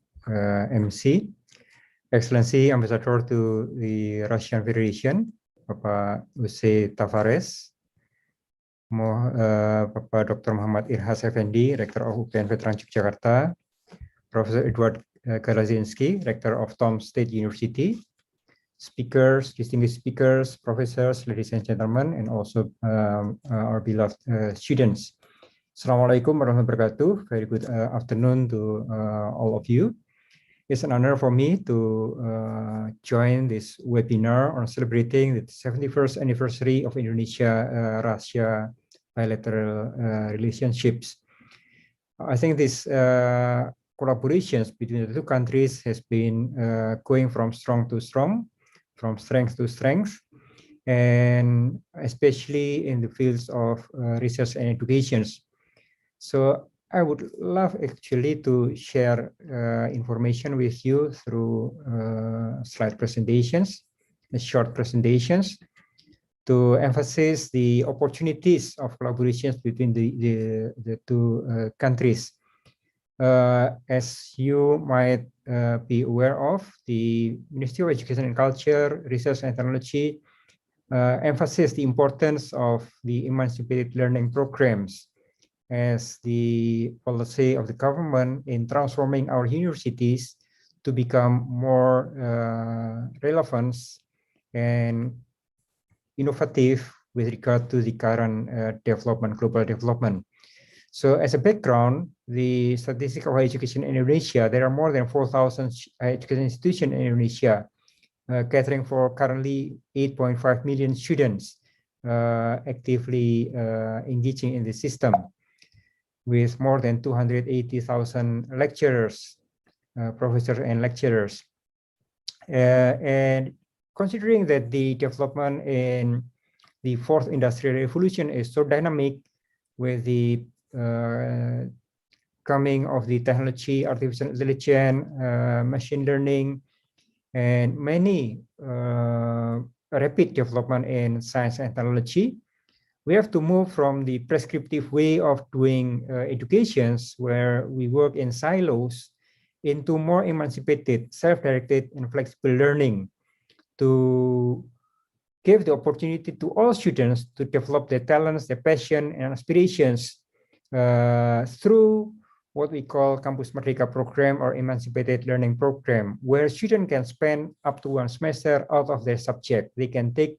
MC. Excellency Ambassador to the Russian Federation, Bapak Jose Tavares, Bapak Dr. Muhammad Irhas Effendi, Rector of UPN Veteran Yogyakarta, Professor Edward Galazinski, Rector of Tomsk State University, speakers, distinguished speakers, professors, ladies and gentlemen, and also our beloved students. Assalamualaikum warahmatullahi wabarakatuh. Very good afternoon to all of you. It's an honor for me to join this webinar on celebrating the 71st anniversary of Indonesia-Russia bilateral relationships. I think this collaborations between the two countries has been going from strong to strong, from strength to strength, and especially in the fields of research and education. So I would love actually to share information with you through slide presentations, short presentations, to emphasize the opportunities of collaborations between the two countries. As you might be aware of, the Ministry of Education and Culture, Research and Technology emphasizes the importance of the emancipated learning programs as the policy of the government in transforming our universities to become more relevant and innovative with regard to the current global development. So as a background, the statistics of higher education in Indonesia, there are more than 4,000 education institutions in Indonesia, catering for currently 8.5 million students actively engaging in the system, with more than 280,000 lecturers, professors and lecturers. And considering that the development in the fourth industrial revolution is so dynamic with the coming of the technology, artificial intelligence, machine learning, and many rapid development in science and technology, we have to move from the prescriptive way of doing educations where we work in silos into more emancipated, self-directed, and flexible learning to give the opportunity to all students to develop their talents, their passion, and aspirations through what we call Campus Merdeka program or emancipated learning program, where students can spend up to 1 semester out of their subject. They can take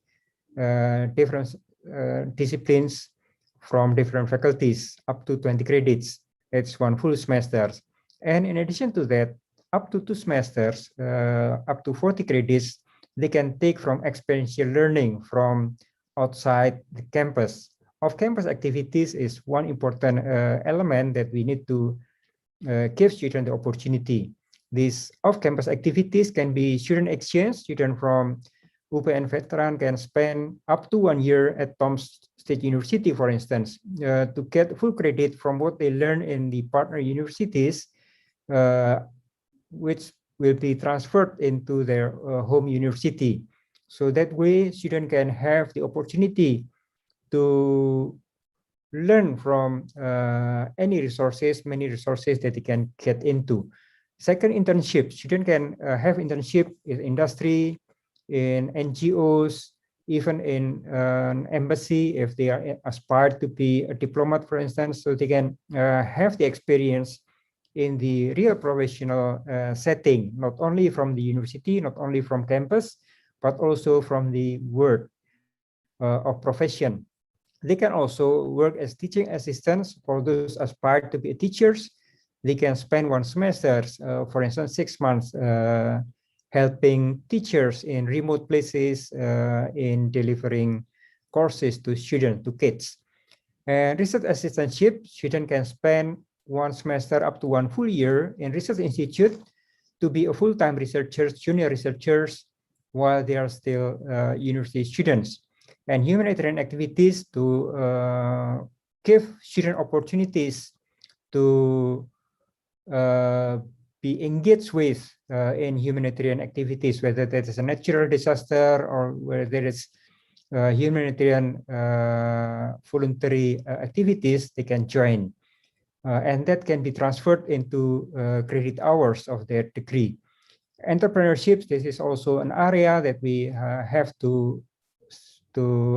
different disciplines from different faculties, up to 20 credits. It's 1 full semester. And in addition to that, up to 2 semesters, up to 40 credits, they can take from experiential learning from outside the campus. Off-campus activities is one important element that we need to give students the opportunity. These off-campus activities can be student exchange. Students from UPN veteran can spend up to 1 year at Tomsk State University, for instance, to get full credit from what they learn in the partner universities, which will be transferred into their home university. So that way, students can have the opportunity to learn from any resources, many resources that they can get into. Second, internship. Students can have internship in industry, in NGOs, even in an embassy if they are aspired to be a diplomat, for instance, so they can have the experience in the real professional setting, not only from the university, not only from campus, but also from the world of profession. They can also work as teaching assistants for those aspired to be teachers. They can spend 1 semester, for instance, 6 months, helping teachers in remote places in delivering courses to students, to kids. And research assistantship, students can spend 1 semester up to 1 full year in research institute to be a full-time researchers, junior researchers, while they are still university students. And humanitarian activities to give student opportunities to be engaged with in humanitarian activities, whether that is a natural disaster or whether there is humanitarian voluntary activities, they can join. And that can be transferred into credit hours of their degree. Entrepreneurship, this is also an area that we have to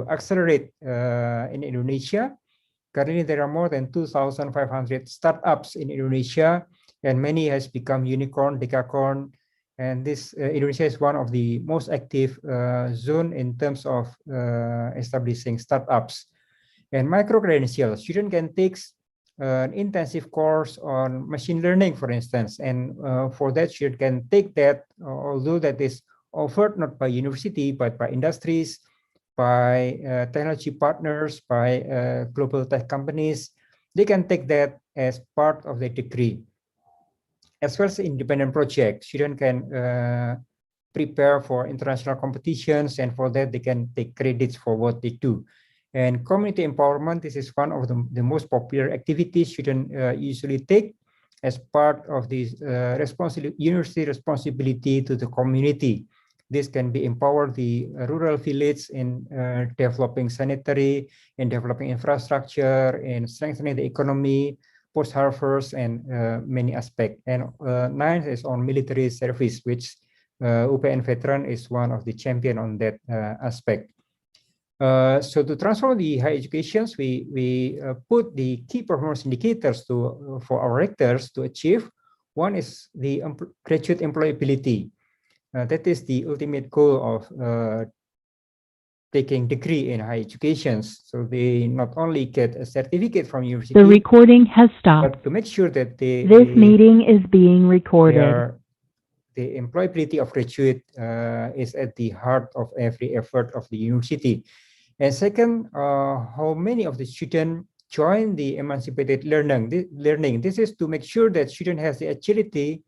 accelerate in Indonesia. Currently, there are more than 2,500 startups in Indonesia, and many has become unicorn, decacorn, and this Indonesia is one of the most active zone in terms of establishing startups. And micro-credentials, students can take an intensive course on machine learning, for instance, and for that, student can take that, although that is offered not by university, but by industries, by technology partners, by global tech companies. They can take that as part of their degree. As well as independent projects, students can prepare for international competitions, and for that they can take credits for what they do. And community empowerment, this is one of the most popular activities students usually take as part of this university responsibility to the community. This can be empower the rural village in developing sanitary, in developing infrastructure, in strengthening the economy, post-harvest, and many aspects. And 9th is on military service, which UPN veteran is one of the champion on that aspect. So to transform the higher educations, we put the key performance indicators for our rectors to achieve. One is the graduate employability. That is the ultimate goal of taking degree in higher educations. So they not only get a certificate from university. The recording has stopped. But to make sure that This meeting is being recorded. The employability of graduate is at the heart of every effort of the university. And second, how many of the students join the emancipated learning. This is to make sure that student has the agility,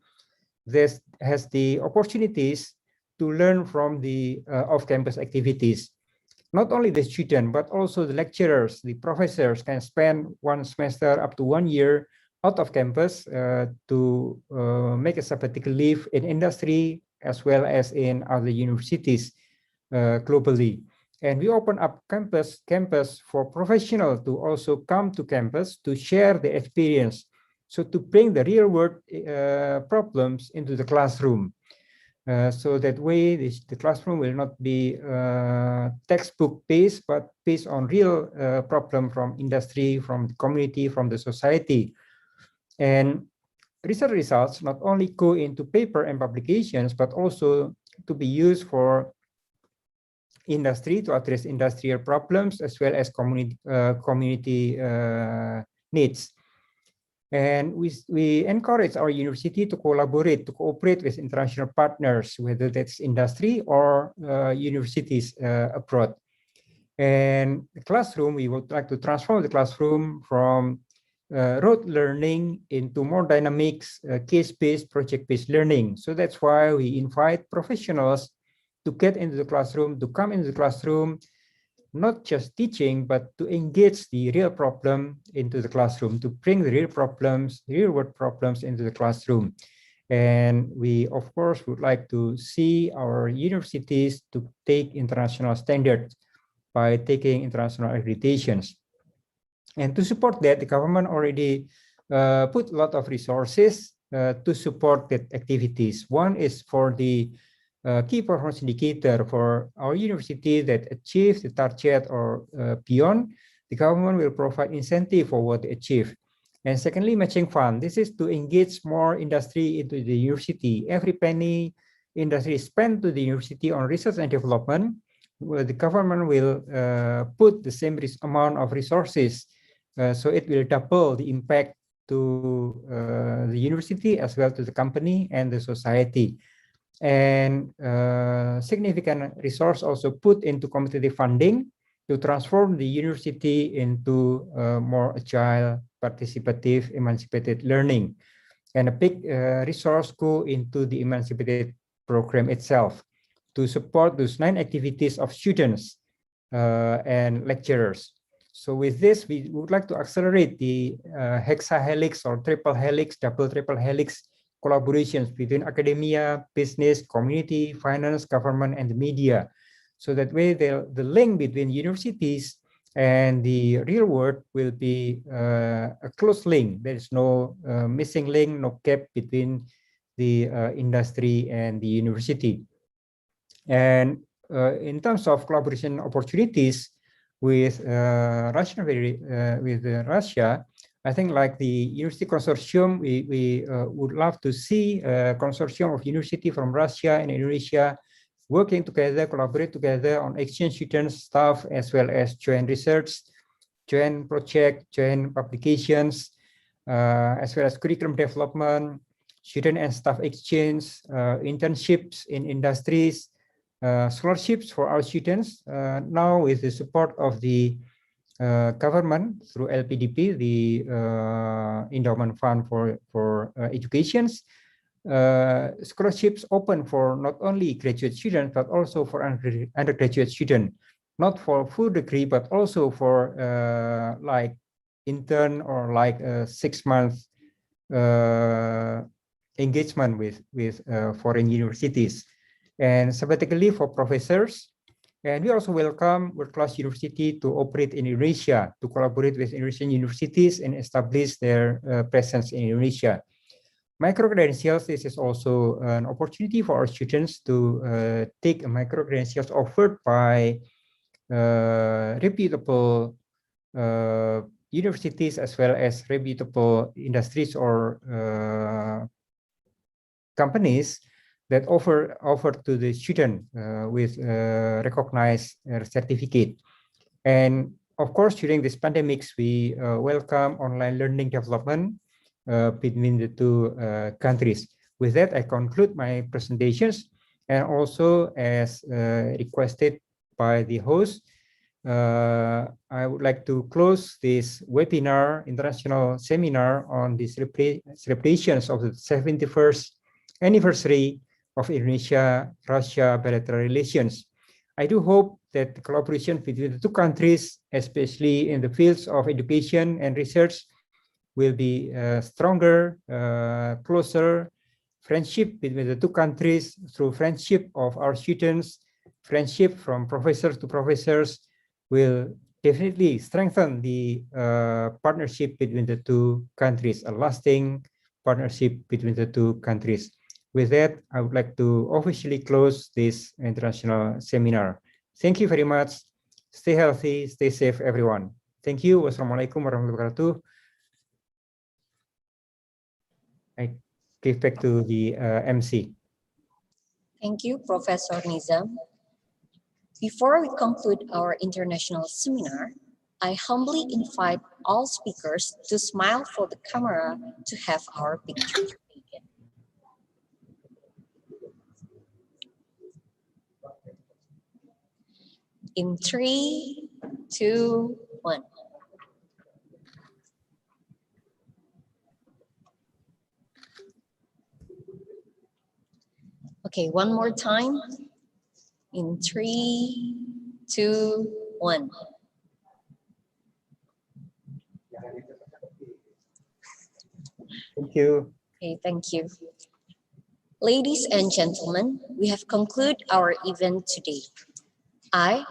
has the opportunities to learn from the off-campus activities. Not only the student, but also the lecturers, the professors can spend one semester up to 1 year out of campus to make a sabbatical leave in industry as well as in other universities globally. And we open up campus for professionals to also come to campus to share the experience. So to bring the real world problems into the classroom. So that way the classroom will not be textbook based, but based on real problem from industry, from the community, from the society. And research results not only go into paper and publications, but also to be used for industry to address industrial problems as well as community needs. And we encourage our university to collaborate, to cooperate with international partners, whether that's industry or universities abroad. And the classroom, we would like to transform the classroom from rote learning into more dynamic, case-based, project-based learning. So that's why we invite professionals to get into the classroom, to come into the classroom, not just teaching, but to engage the real problem into the classroom, to bring the real problems, real world problems into the classroom. And we, of course, would like to see our universities to take international standards by taking international accreditations. And to support that, the government already put a lot of resources to support that activities. One is for the key performance indicator for our university that achieves the target or beyond. The government will provide incentive for what they achieve. And secondly, matching fund. This is to engage more industry into the university. Every penny industry spent to the university on research and development, the government will put the same amount of resources. So it will double the impact to the university as well to the company and the society. And significant resource also put into competitive funding to transform the university into more agile, participative, emancipated learning. And a big resource go into the emancipated program itself to support those 9 activities of students and lecturers. So with this, we would like to accelerate the hexahelix or triple helix, double triple helix collaborations between academia, business, community, finance, government, and the media. So that way the link between universities and the real world will be a close link. There is no missing link, no gap between the industry and the university. And in terms of collaboration opportunities with Russia, I think like the university consortium, we would love to see a consortium of university from Russia and Indonesia working together, collaborate together on exchange students, staff, as well as joint research, joint project, joint publications, as well as curriculum development, student and staff exchange, internships in industries, scholarships for our students. Now with the support of the government through LPDP, the Endowment Fund for Educations, scholarships open for not only graduate students, but also for undergraduate students, not for full degree, but also for like intern or like 6 months engagement with foreign universities. And sabbatical leave for professors And we also welcome world-class university to operate in Indonesia, to collaborate with Indonesian universities and establish their presence in Indonesia. Micro-credentials, this is also an opportunity for our students to take micro-credentials offered by reputable universities as well as reputable industries or companies that offer to the student with recognized certificate. And of course, during this pandemics, we welcome online learning development between the two countries. With that, I conclude my presentations, and also as requested by the host, I would like to close this webinar, international seminar on the celebrations of the 71st anniversary of Indonesia-Russia bilateral relations. I do hope that the collaboration between the two countries, especially in the fields of education and research, will be stronger, closer. Friendship between the two countries through friendship of our students, friendship from professors to professors, will definitely strengthen the partnership between the two countries, a lasting partnership between the two countries. With that, I would like to officially close this international seminar. Thank you very much. Stay healthy, stay safe, everyone. Thank you. Wassalamualaikum warahmatullahi wabarakatuh. I give back to the MC. Thank you, Professor Nizam. Before we conclude our international seminar, I humbly invite all speakers to smile for the camera to have our picture taken. In 3, 2, 1. Okay, one more time. In 3, 2, 1. Thank you. Okay, thank you. Ladies and gentlemen, we have concluded our event today. I,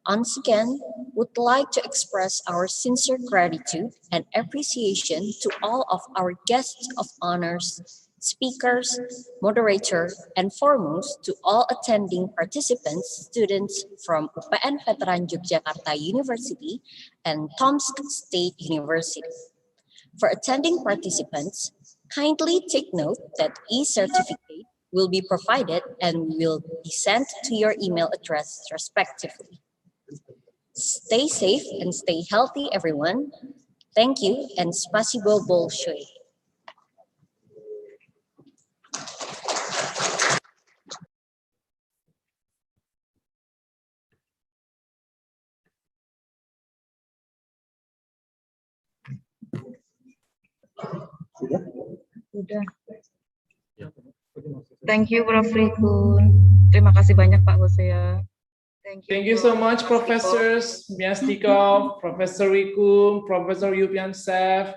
once again, would like to express our sincere gratitude and appreciation to all of our guests of honors, speakers, moderator, and foremost to all attending participants, students from UPN Veteran Yogyakarta University and Tomsk State University. For attending participants, kindly take note that e-certificate will be provided and will be sent to your email address respectively. Stay safe and stay healthy, everyone. Thank you and spasibo bolshoi. Sudah. Thank you, Prof. Rikun. Terima kasih banyak, Pak Hosea. Thank you so much, Professors Miastikov, Professor Rikun, Professor Yupiansev,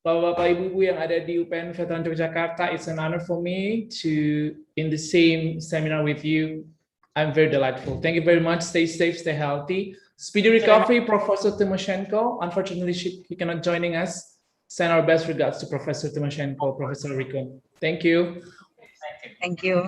Bapak-bapak, Ibu-ibu yang ada di UPN Veteran Yogyakarta. It's an honor for me to in the same seminar with you. I'm very delightful. Thank you very much. Stay safe, stay healthy. Speedy recovery, Professor Timoshenko. Unfortunately, he cannot joining us. Send our best regards to Professor Timoshenko, Professor Rikun. Thank you. Thank you.